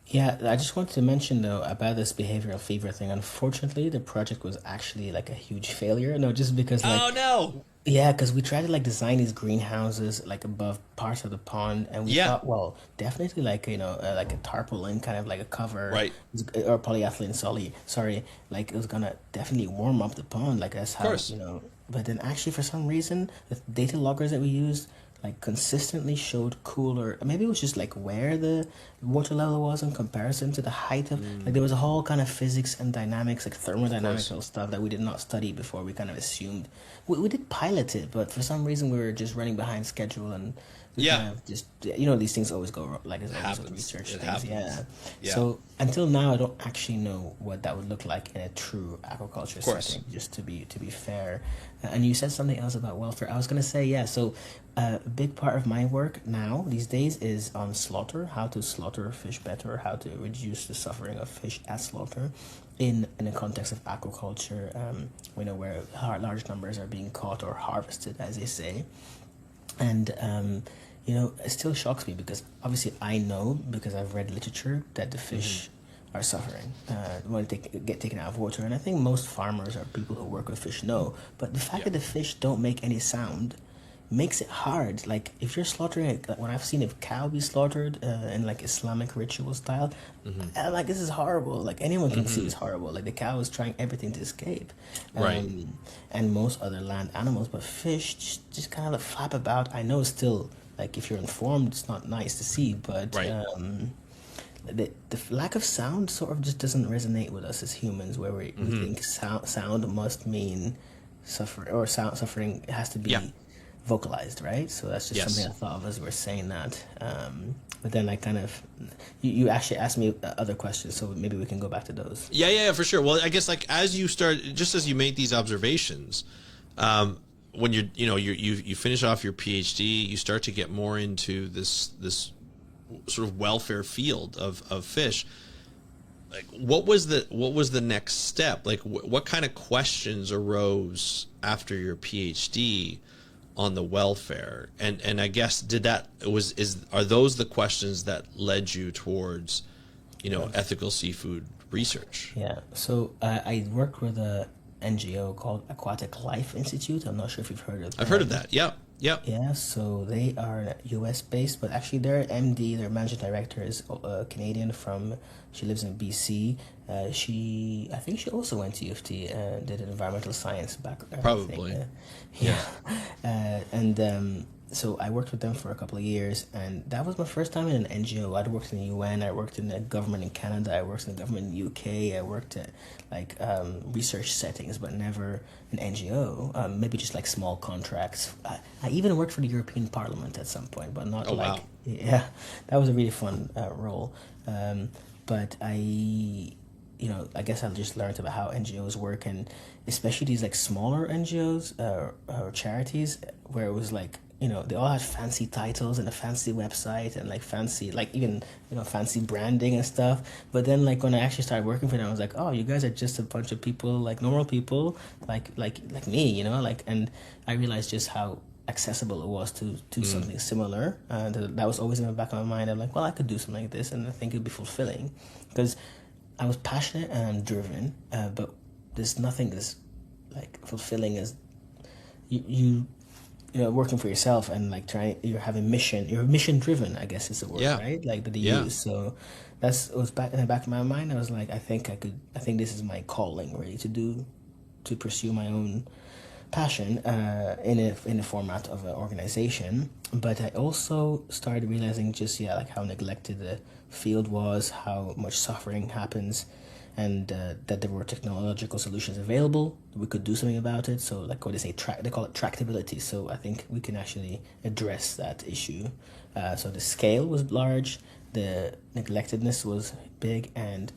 Yeah, I just wanted to mention though about this behavioral fever thing. Unfortunately, the project was actually like a huge failure. No, just because like Oh no. yeah, because we tried to like design these greenhouses like above parts of the pond, and we Yeah. thought, well, definitely like like a tarpaulin kind of like a cover, Right. or polyethylene. Sorry, like it was gonna definitely warm up the pond. Like that's Of how course. But then actually for some reason the data loggers that we used like consistently showed cooler. Maybe it was just like where the water level was in comparison to the height of. Like there was a whole kind of physics and dynamics, like course. thermodynamical stuff that we did not study before. We kind of assumed we did pilot it, but for some reason we were just running behind schedule, and we Yeah. kind of just these things always go like there's always Happens. research It things. happens. Yeah. Yeah. So until now, I don't actually know what that would look like in a true aquaculture course. setting. Just to be fair, and you said something else about welfare. I was gonna say yeah. So a big part of my work now these days is on slaughter, how to slaughter fish better, how to reduce the suffering of fish at slaughter, in the context of aquaculture. We know where large numbers are being caught or harvested, as they say, and it still shocks me because obviously I know because I've read literature that the fish are suffering when they get taken out of water, and I think most farmers or people who work with fish know. But the fact Yeah. that the fish don't make any sound makes it hard. Like if you're slaughtering like when I've seen a cow be slaughtered in like Islamic ritual style, I'm like this is horrible. Like anyone can see it's horrible. Like the cow is trying everything to escape, Right. and most other land animals, but fish just kind of flap about. I know still like if you're informed, it's not nice to see, but Right. the lack of sound sort of just doesn't resonate with us as humans, where we think sound must mean suffer or suffering has to be Yeah. vocalized, right? So that's just Yes. something I thought of as we were saying that. But then I kind of, you actually asked me other questions, so maybe we can go back to those. Yeah, for sure. Well, I guess like as you make these observations, when you finish off your PhD, you start to get more into this sort of welfare field of fish. Like, what was the next step? Like, what kind of questions arose after your PhD on the welfare? And I guess are those the questions that led you towards, ethical seafood research? Yeah. So I work with a NGO called Aquatic Life Institute. I'm not sure if you've heard of. I've heard of that. Yeah. Yeah. Yeah, so they are US based, but actually their MD, their managing director, is Canadian she lives in BC. I think she also went to U of T and did an environmental science background. Probably. Yeah. So I worked with them for a couple of years, and that was my first time in an NGO. I'd worked in the UN, I worked in the government in Canada, I worked in the government in the UK, I worked at research settings, but never an NGO. Maybe just like small contracts. I even worked for the European Parliament at some point, but not Oh, wow. yeah, that was a really fun role. But I guess I just learned about how NGOs work, and especially these like smaller NGOs or charities, where it was like they all had fancy titles and a fancy website and like fancy like even fancy branding and stuff. But then like when I actually started working for them, I was like, oh, you guys are just a bunch of people, like normal people, like me, and I realized just how accessible it was to do something similar. And that was always in the back of my mind. I'm like, well, I could do something like this, and I think it'd be fulfilling because I was passionate and I'm driven, but there's nothing as like fulfilling as you working for yourself and like you're mission driven, I guess is the word, Yeah. right? Like that they Yeah. use. So it was back in the back of my mind. I was like, I think this is my calling, really, to pursue my own passion in the format of an organization. But I also started realizing just like how neglected the field was, how much suffering happens, and that there were technological solutions available. We could do something about it. So like what they say, they call it tractability. So I think we can actually address that issue. So the scale was large, the neglectedness was big, and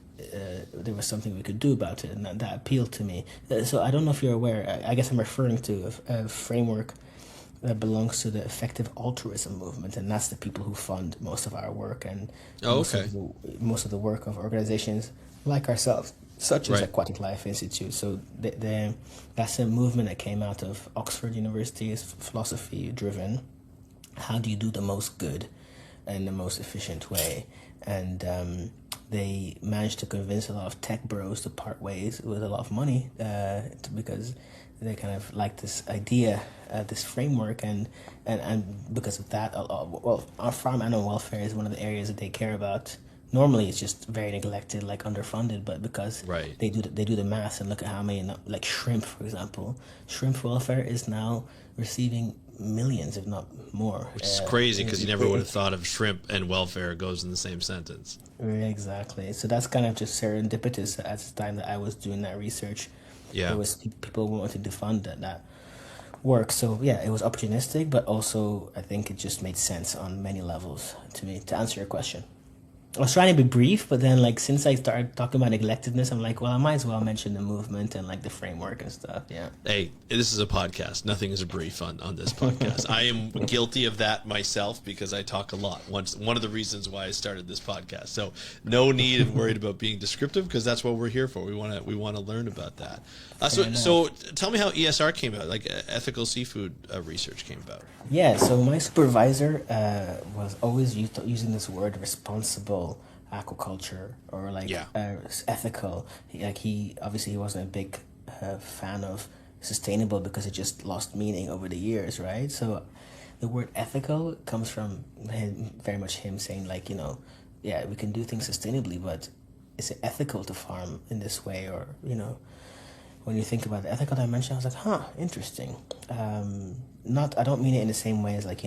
there was something we could do about it, and that appealed to me. So I don't know if you're aware. I guess I'm referring to a framework that belongs to the effective altruism movement, and that's the people who fund most of our work and Oh, okay. most of the work of organizations like ourselves, such as Right. Aquatic Life Institute. So that's a movement that came out of Oxford University. Is philosophy driven. How do you do the most good in the most efficient way? And they managed to convince a lot of tech bros to part ways with a lot of money because they kind of like this idea, this framework, and because of that, well, our farm animal welfare is one of the areas that they care about. Normally, it's just very neglected, like underfunded, but because Right. they do the math and look at how many, like shrimp, for example, shrimp welfare is now receiving millions, if not more. Which is crazy because you never would have thought of shrimp and welfare goes in the same sentence. Exactly. So that's kind of just serendipitous at the time that I was doing that research. Yeah. There was people wanted to fund that work. So yeah, it was opportunistic, but also I think it just made sense on many levels to me. To answer your question, I was trying to be brief, but then like since I started talking about neglectedness, I'm like, well, I might as well mention the movement and like the framework and stuff. Yeah. Hey, this is a podcast. Nothing is a brief on this podcast. I am guilty of that myself because I talk a lot. One of the reasons why I started this podcast. So no need and worried about being descriptive because that's what we're here for. We want to learn about that. So tell me how ESR came about, like ethical seafood research came about. Yeah, so my supervisor was always using this word responsible aquaculture or like Yeah. ethical. He obviously he wasn't a big fan of sustainable because it just lost meaning over the years, right? So the word ethical comes from him, very much him saying like, yeah, we can do things sustainably, but is it ethical to farm in this way? Or, when you think about the ethical dimension, I was like, interesting. I don't mean it in the same way as like,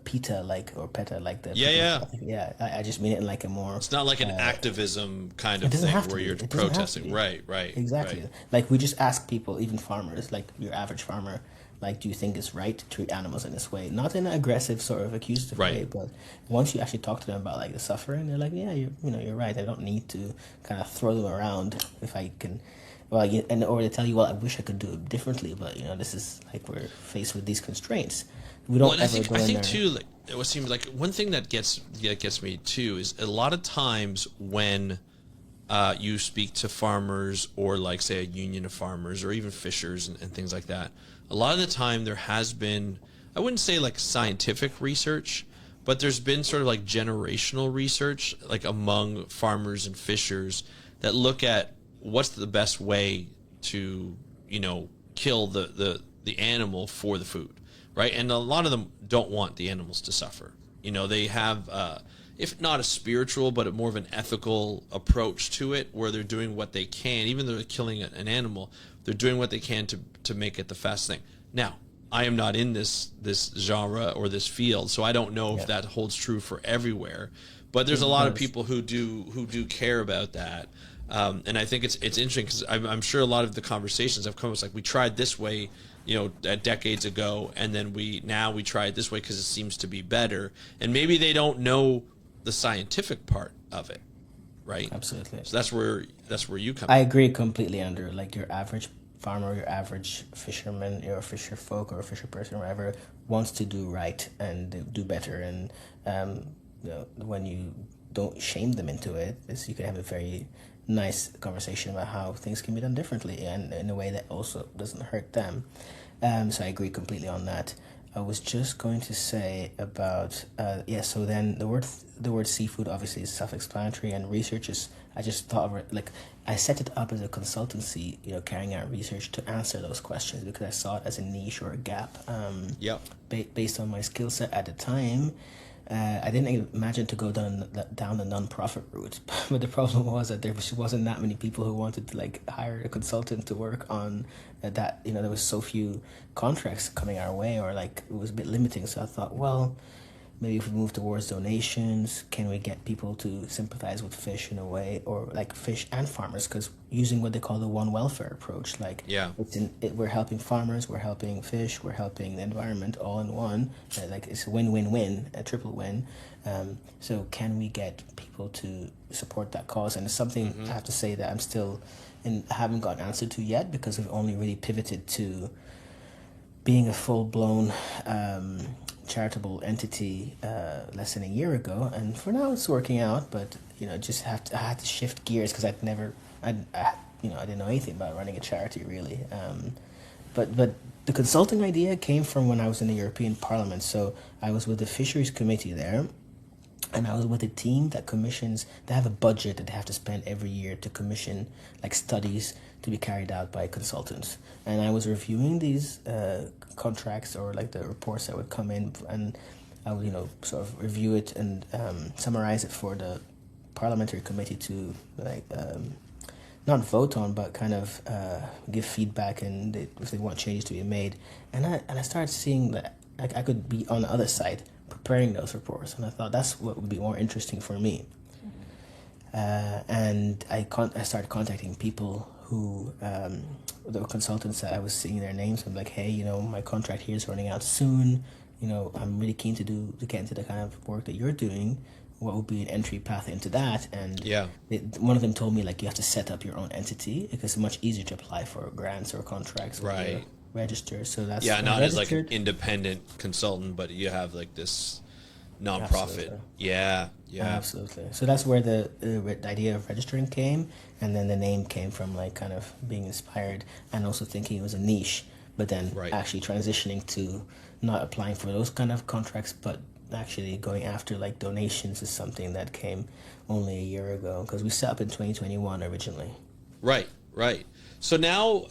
PETA, like, or PETA, like the... Yeah. Yeah, I just mean it in like a more... It's not like an activism kind of doesn't thing have to where be. you're It doesn't have to protesting. be. Right. Exactly. Right. Like we just ask people, even farmers, like your average farmer, like, do you think it's right to treat animals in this way? Not in an aggressive sort of accusative Right. way, but once you actually talk to them about like the suffering, they're like, yeah, you're right. I don't need to kind of throw them around if I can. Well, or they tell you, well, I wish I could do it differently, but this is like we're faced with these constraints. We don't Well, ever I go in think there. too, like it seems like one thing that gets me too is a lot of times when you speak to farmers or like say a union of farmers or even fishers and things like that, a lot of the time there has been, I wouldn't say like scientific research, but there's been sort of like generational research like among farmers and fishers that look at what's the best way to kill the animal for the food, right? And a lot of them don't want the animals to suffer. They have if not a spiritual but more of an ethical approach to it, where they're doing what they can, even though they're killing an animal, they're doing what they can to make it the fast thing. Now, I am not in this genre or this field, so I don't know if that holds true for everywhere, but there's a lot of people who do care about that. And I think it's interesting because I'm sure a lot of the conversations have come. It's like we tried this way, decades ago, and then we try it this way because it seems to be better. And maybe they don't know the scientific part of it, right? Absolutely. So that's where you come. I agree completely. Under like your average farmer, your average fisherman, your fisher folk or a fisher person, or whatever, wants to do right and do better. And when you don't shame them into it, you can have a very nice conversation about how things can be done differently and in a way that also doesn't hurt them. So I agree completely on that. I was just going to say about so then the word seafood obviously is self-explanatory, and research is, I just thought of it like I set it up as a consultancy, carrying out research to answer those questions because I saw it as a niche or a gap. Based on my skill set at the time. I didn't imagine to go down the non-profit route, but the problem was that there wasn't that many people who wanted to like hire a consultant to work on that. There was so few contracts coming our way, or like it was a bit limiting. So I thought, well, maybe if we move towards donations, can we get people to sympathize with fish in a way, or like fish and farmers, because using what they call the one welfare approach, like we're helping farmers, we're helping fish, we're helping the environment all in one, like it's a win-win-win, a triple win. So can we get people to support that cause? And it's something I have to say that I'm still I haven't got an answer to yet, because we've only really pivoted to being a full-blown charitable entity less than a year ago, and for now it's working out. But just I had to shift gears because I didn't know anything about running a charity really. But the consulting idea came from when I was in the European Parliament. So I was with the Fisheries Committee there, and I was with a team that commissions. They have a budget that they have to spend every year to commission like studies to be carried out by consultants. And I was reviewing these contracts or like the reports that would come in, and I would sort of review it and summarize it for the parliamentary committee to like not vote on, but kind of give feedback and if they want changes to be made. And I started seeing that I could be on the other side preparing those reports, and I thought that's what would be more interesting for me. And I started contacting people who the consultants that I was seeing their names. I'm like, hey, my contract here is running out soon. I'm really keen to get into the kind of work that you're doing. What would be an entry path into that? And one of them told me like you have to set up your own entity because it's much easier to apply for grants or contracts. Right. Register. So that's not as like an independent consultant, but you have like this nonprofit. Absolutely. Yeah. Absolutely. So that's where the idea of registering came, and then the name came from like kind of being inspired and also thinking it was a niche, but then actually transitioning to not applying for those kind of contracts, but actually going after like donations is something that came only a year ago because we set up in 2021 originally. Right. So now,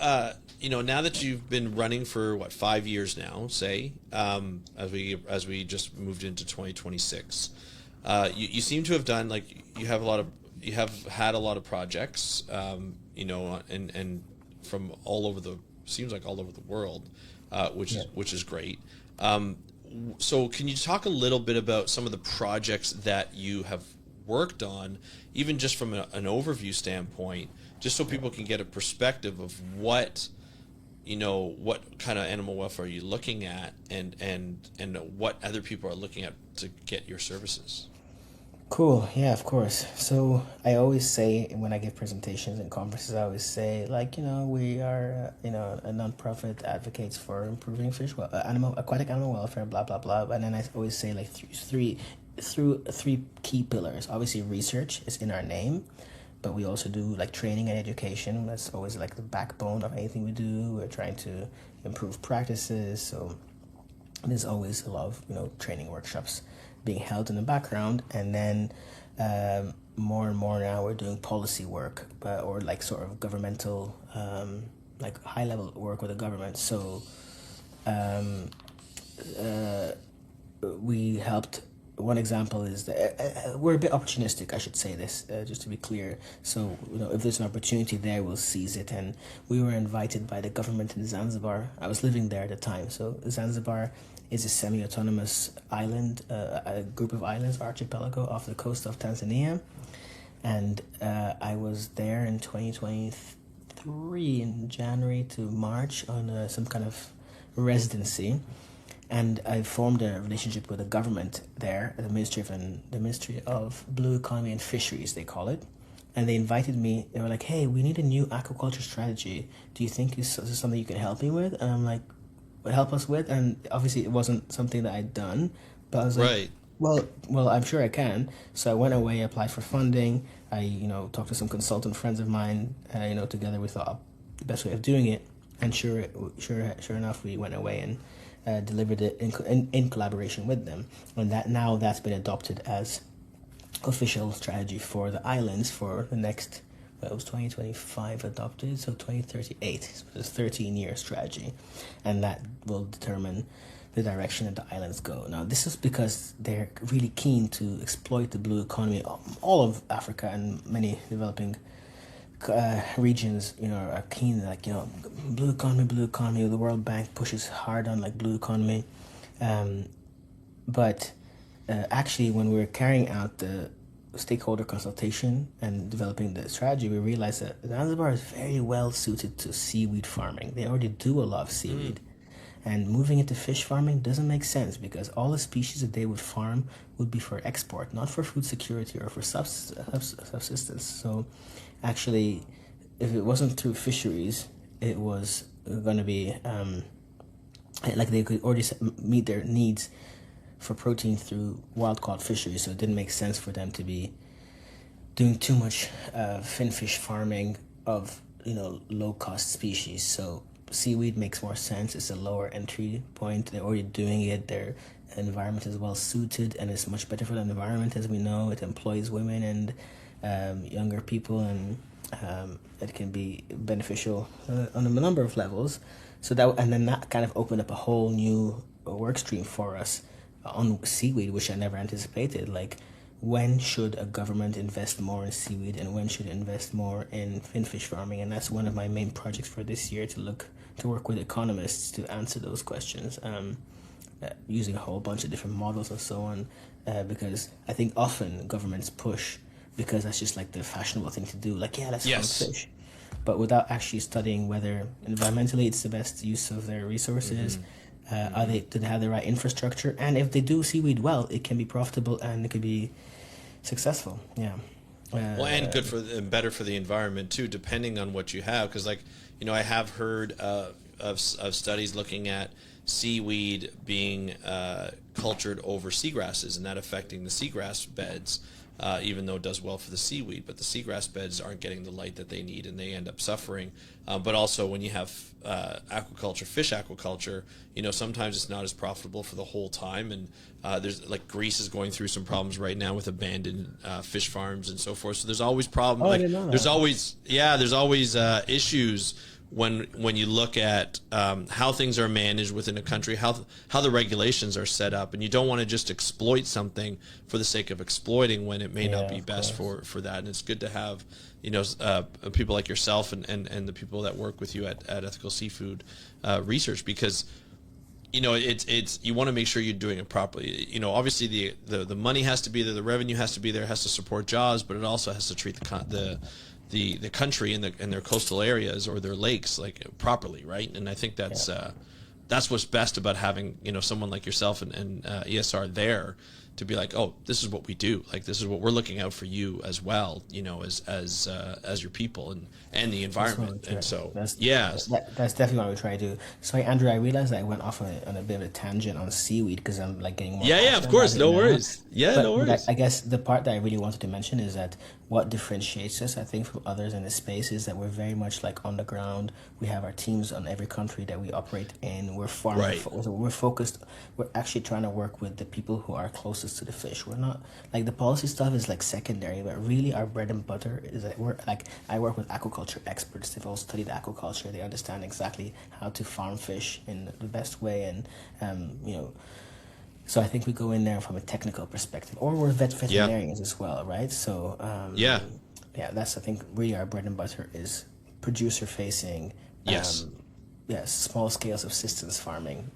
now that you've been running for 5 years now, say, as we just moved into 2026, you seem to have done you have had a lot of projects, and from all over the world, which is great. So can you talk a little bit about some of the projects that you have worked on, even just from an overview standpoint, just so people can get a perspective of what kind of animal welfare are you looking at and what other people are looking at to get your services? Cool. Yeah, of course. So I always say when I give presentations and conferences, I always say we are a nonprofit advocates for improving aquatic animal welfare, blah blah blah. And then I always say like three key pillars. Obviously, research is in our name, but we also do like training and education. That's always like the backbone of anything we do. We're trying to improve practices, so there's always a lot of training workshops being held in the background. And then more and more now we're doing policy work, or like sort of governmental like high level work with the government. So we helped. One example is that we're a bit opportunistic, I should say this, just to be clear. So, if there's an opportunity there, we'll seize it. And we were invited by the government in Zanzibar. I was living there at the time. So Zanzibar is a semi-autonomous island, a group of islands, archipelago off the coast of Tanzania. And I was there in 2023, in January to March, on some kind of residency. And I formed a relationship with the government there, the Ministry of Blue Economy and Fisheries, they call it. And they invited me. They were like, "Hey, we need a new aquaculture strategy. Do you think this is something you can help me with?" And I'm like, "Help us with?" And obviously, it wasn't something that I'd done, but I was like, "Well, I'm sure I can." So I went away, applied for funding. I, talked to some consultant friends of mine. Together we thought the best way of doing it. And sure enough, we went away and delivered it in collaboration with them, and that's been adopted as official strategy for the islands for the next. Well, it was 2025 adopted, so 2038. So it's a 13-year strategy, and that will determine the direction that the islands go. Now, this is because they're really keen to exploit the blue economy. All of Africa and many developing regions, are keen, blue economy. The World Bank pushes hard on blue economy, but actually, when we were carrying out the stakeholder consultation and developing the strategy, we realized that Zanzibar is very well suited to seaweed farming. They already do a lot of seaweed. And moving into fish farming doesn't make sense because all the species that they would farm would be for export, not for food security or for subsistence. So actually, if it wasn't through fisheries, it was going to be like they could already meet their needs for protein through wild caught fisheries, so it didn't make sense for them to be doing too much finfish farming of low cost species. So seaweed makes more sense. It's a lower entry point. They're already doing it. Their environment is well suited, and it's much better for the environment, as we know. It employs women and younger people, and it can be beneficial on a number of levels. So that kind of opened up a whole new work stream for us on seaweed, which I never anticipated. Like, when should a government invest more in seaweed, and when should it invest more in finfish farming? And that's one of my main projects for this year, to work with economists to answer those questions, using a whole bunch of different models and so on, because I think often governments push because that's just like the fashionable thing to do, like, yeah, let's farm fish, but without actually studying whether environmentally it's the best use of their resources. Do they have the right infrastructure? And if they do seaweed well, it can be profitable and it could be successful. Yeah. Well, and good better for the environment too, depending on what you have. Because, I have heard of studies looking at seaweed being cultured over seagrasses, and that affecting the seagrass beds. Even though it does well for the seaweed, but the seagrass beds aren't getting the light that they need, and they end up suffering. But also, when you have aquaculture, fish aquaculture, sometimes it's not as profitable for the whole time. And there's Greece is going through some problems right now with abandoned fish farms and so forth. So there's always problems. I didn't know that. There's always issues when you look at how things are managed within a country, how the regulations are set up, and you don't want to just exploit something for the sake of exploiting when it may not be best for that. And it's good to have people like yourself and the people that work with you at Ethical Seafood Research, because it's you want to make sure you're doing it properly. Obviously the money has to be there, the revenue has to be there, it has to support jobs, but it also has to treat the country and their coastal areas or their lakes properly, right? And I think that's what's best about having someone like yourself and ESR there to be like, oh, this is what we do. Like, this is what we're looking out for you as well, as your people and the environment. And so that's definitely what we try to do. Sorry, Andrew, I realized I went off on a bit of a tangent on seaweed because I'm getting more. Yeah, of course, no worries. No worries. But I guess the part that I really wanted to mention is that what differentiates us, I think, from others in the space is that we're very much on the ground. We have our teams on every country that we operate in. We're farming. Right. We're focused. We're actually trying to work with the people who are closest to the fish. We're not the policy stuff is secondary, but really our bread and butter is that I work with aquaculture experts. They've all studied aquaculture. They understand exactly how to farm fish in the best way, and so I think we go in there from a technical perspective, or we're veterinarians as well, right? So that's, I think, really our bread and butter is producer facing. Small scale subsistence farming.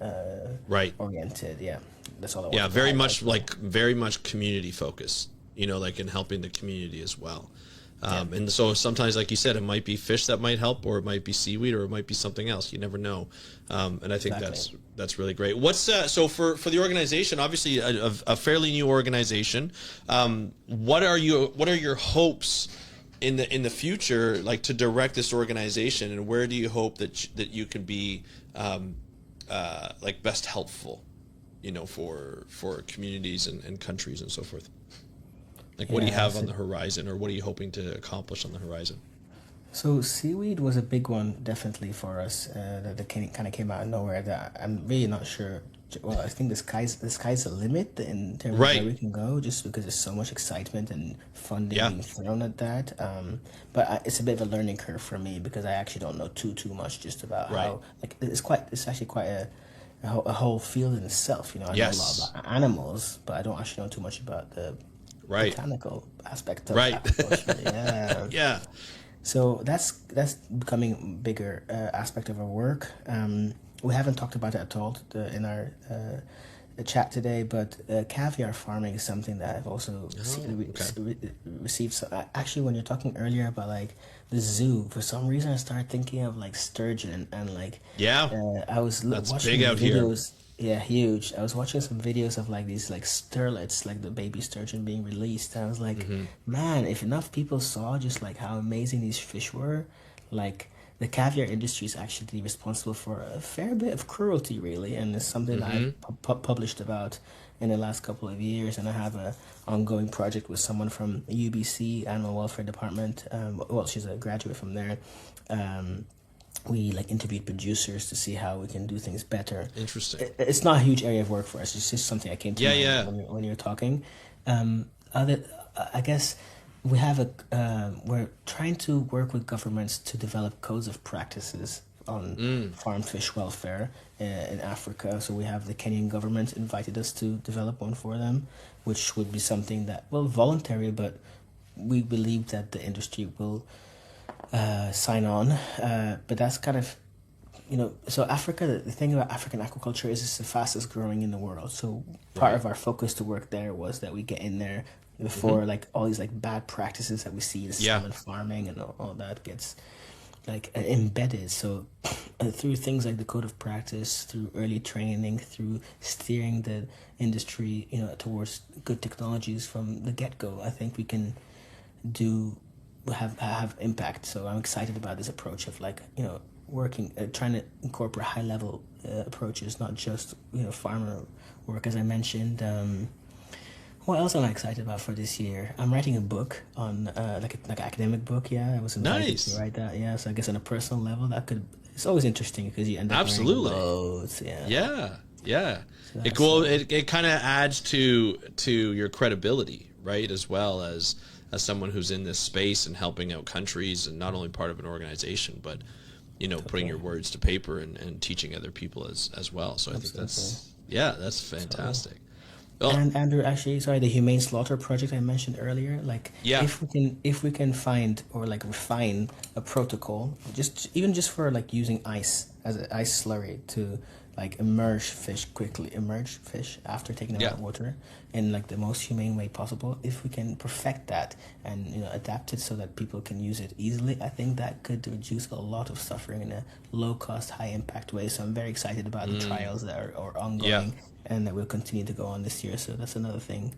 Oriented. Yeah, that's all I want. Yeah, very much community focused. In helping the community as well. And so sometimes, like you said, it might be fish that might help, or it might be seaweed, or it might be something else. You never know. And I think that's really great. What's so for the organization? Obviously, a fairly new organization. What are your hopes in the future, to direct this organization, and where do you hope that you can be best helpful, for communities and countries and so forth? What do you have on the horizon, or what are you hoping to accomplish on the horizon? So seaweed was a big one, definitely, for us. That kind of came out of nowhere. That I'm really not sure. Well, I think the sky's the limit in terms of where we can go, just because there's so much excitement and funding being thrown at that. But it's a bit of a learning curve for me, because I actually don't know too much just about how. It's actually quite a whole field in itself. I know a lot about animals, but I don't actually know too much about the botanical aspect of agriculture. Yeah. So that's becoming a bigger aspect of our work. We haven't talked about it at all in our chat today, but caviar farming is something that I've also received. So, actually, when you're talking earlier about the zoo, for some reason I started thinking of sturgeon and I was watching big out videos. Here. Yeah, huge. I was watching some videos of these sterlets, the baby sturgeon being released. And I was man, if enough people saw just how amazing these fish were, the caviar industry is actually responsible for a fair bit of cruelty, really, and it's something that Mm-hmm. I've published about in the last couple of years. And I have a ongoing project with someone from UBC Animal Welfare Department. Well, she's a graduate from there. Um, we like interviewed producers to see how we can do things better. Interesting. It's not a huge area of work for us. It's just something that came to Yeah, mind yeah. when you're talking. Other, I guess we have we're trying to work with governments to develop codes of practices on farm fish welfare in Africa. So we have the Kenyan government invited us to develop one for them, which would be something that, well, voluntary, but we believe that the industry will sign on. But that's kind of, so Africa, the thing about African aquaculture is it's the fastest growing in the world. So part Right. of our focus to work there was that we get in there before like all these like bad practices that we see in Yeah. salmon farming and all that gets like embedded. So through things like the code of practice, through early training, through steering the industry, towards good technologies from the get-go, I think we can do have impact. So I'm excited about this approach of like working, trying to incorporate high level approaches, not just farmer work, as I mentioned. What else am I excited about for this year? I'm writing a book on like an academic book. Yeah, I was invited Nice. to write that. Yeah, so I guess on a personal level, that could, it's always interesting because you end up learning Absolutely. loads. Yeah. Yeah, yeah. that's, It kind of adds to your credibility, right? As well as someone who's in this space and helping out countries, and not only part of an organization, but putting your words to paper and teaching other people as well. So I think that's fantastic. Well, And Andrew, actually, sorry, the humane slaughter project I mentioned earlier, like Yeah. if we can find or like refine a protocol, just for like using ice as an ice slurry to like immerse fish after taking them Yeah. out of water in like the most humane way possible. If we can perfect that and adapt it so that people can use it easily, I think that could reduce a lot of suffering in a low cost, high impact way. So I'm very excited about the trials that are ongoing. Yeah. And that will continue to go on this year. So that's another thing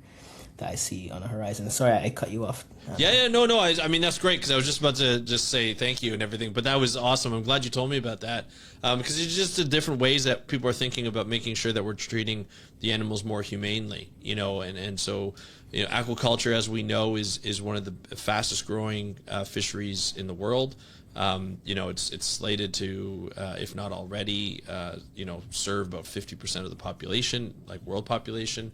that I see on the horizon. Sorry, I cut you off. Yeah, no. I mean, that's great, because I was just about to just say thank you and everything, but that was awesome. I'm glad you told me about that, because it's just the different ways that people are thinking about making sure that we're treating the animals more humanely, and so aquaculture, as we know, is one of the fastest growing fisheries in the world. It's slated to, if not already, serve about 50% of the population, like world population,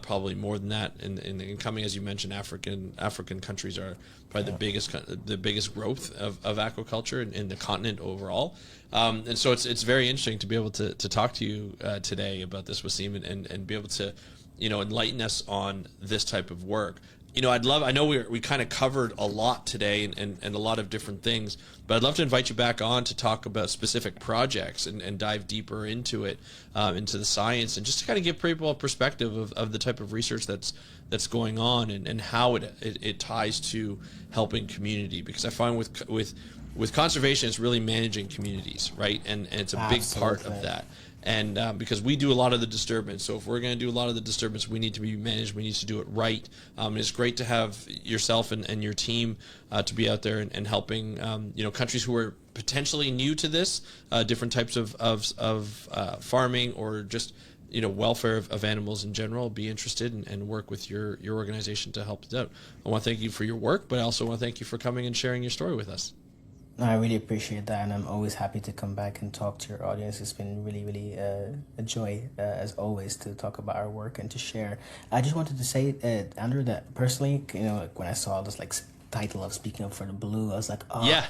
probably more than that. In the incoming, as you mentioned, African countries are probably the biggest growth of aquaculture in the continent overall. And so it's very interesting to be able to talk to you today about this, Wasim, and be able to enlighten us on this type of work. I know we kind of covered a lot today and a lot of different things, but I'd love to invite you back on to talk about specific projects and dive deeper into it, into the science, and just to kind of give people a perspective of the type of research that's going on and how it ties to helping community. Because I find with conservation, it's really managing communities, right? And it's a big part of that. And because we do a lot of the disturbance, so if we're going to do a lot of the disturbance, we need to be managed. We need to do it right. It's great to have yourself and your team to be out there and helping countries who are potentially new to this, different types of farming, or just welfare of animals in general, be interested and work with your organization to help it out. I want to thank you for your work, but I also want to thank you for coming and sharing your story with us. No, I really appreciate that, and I'm always happy to come back and talk to your audience. It's been really, really a joy, as always, to talk about our work and to share. I just wanted to say, Andrew, that personally, like when I saw this like title of Speaking Up for the Blue, I was like, oh, Yeah.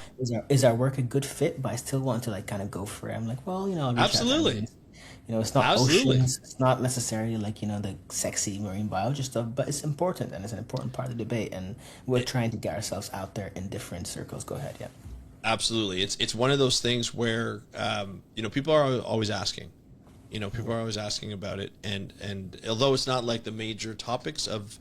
is our work a good fit? But I still want to like kind of go for it. I'm like, well, I'll reach out to Absolutely. Andrew. It's not Absolutely. oceans. It's not necessarily like the sexy marine biology stuff, but it's important, and it's an important part of the debate. And we're trying to get ourselves out there in different circles. Go ahead, yeah. Absolutely. It's one of those things where, people are always asking, people are always asking about it. And although it's not like the major topics of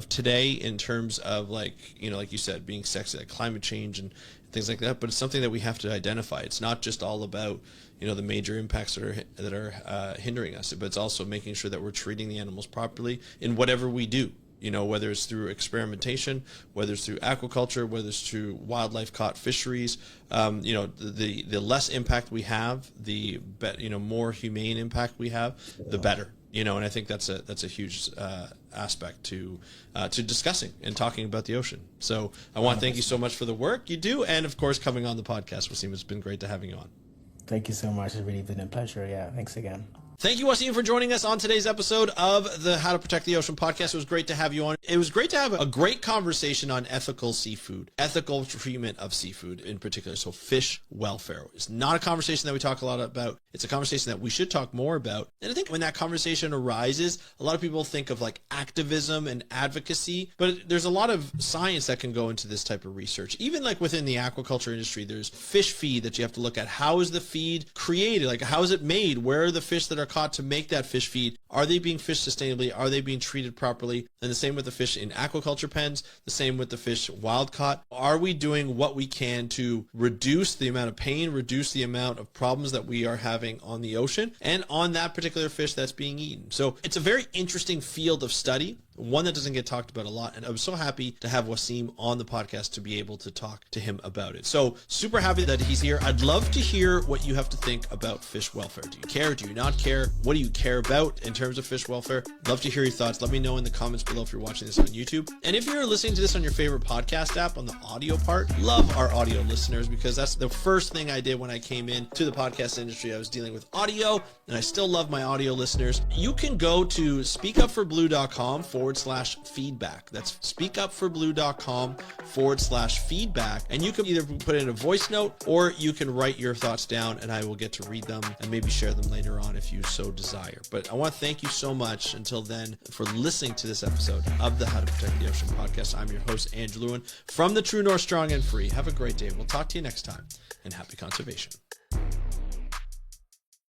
today in terms of like you said, being sexy, like climate change and things like that, but it's something that we have to identify. It's not just all about, the major impacts that are hindering us, but it's also making sure that we're treating the animals properly in whatever we do. you know, whether it's through experimentation, whether it's through aquaculture, whether it's through wildlife caught fisheries. You know, the less impact we have, the more humane impact we have, the better. You know, and I think that's a huge aspect to discussing and talking about the ocean. So I want to thank you so much for the work you do, and of course coming on the podcast, Wasim. It's been great to having you on. Thank you so much. It's really been a pleasure. Yeah, thanks again. Thank you, Wasim, for joining us on today's episode of the How to Protect the Ocean podcast. It was great to have you on. It was great to have a great conversation on ethical seafood, ethical treatment of seafood in particular. So fish welfare is not a conversation that we talk a lot about. It's a conversation that we should talk more about. And I think when that conversation arises, a lot of people think of like activism and advocacy, but there's a lot of science that can go into this type of research. Even like within the aquaculture industry, there's fish feed that you have to look at. How is the feed created? Like, how is it made? Where are the fish that are caught to make that fish feed? Are they being fished sustainably? Are they being treated properly? And the same with the fish in aquaculture pens, the same with the fish wild caught. Are we doing what we can to reduce the amount of pain, reduce the amount of problems that we are having on the ocean and on that particular fish that's being eaten? So it's a very interesting field of study, one that doesn't get talked about a lot. And I'm so happy to have Wasim on the podcast to be able to talk to him about it. So super happy that he's here. I'd love to hear what you have to think about fish welfare. Do you care? Do you not care? What do you care about in terms of fish welfare? Love to hear your thoughts. Let me know in the comments below if you're watching this on YouTube. And if you're listening to this on your favorite podcast app on the audio part, love our audio listeners, because that's the first thing I did when I came into the podcast industry. I was dealing with audio, and I still love my audio listeners. You can go to speakupforblue.com/feedback. That's speakupforblue.com/feedback. And you can either put in a voice note or you can write your thoughts down, and I will get to read them and maybe share them later on if you so desire. But I want to thank you so much until then for listening to this episode of the How to Protect the Ocean podcast. I'm your host, Andrew Lewin, from the True North Strong and Free. Have a great day. We'll talk to you next time, and happy conservation.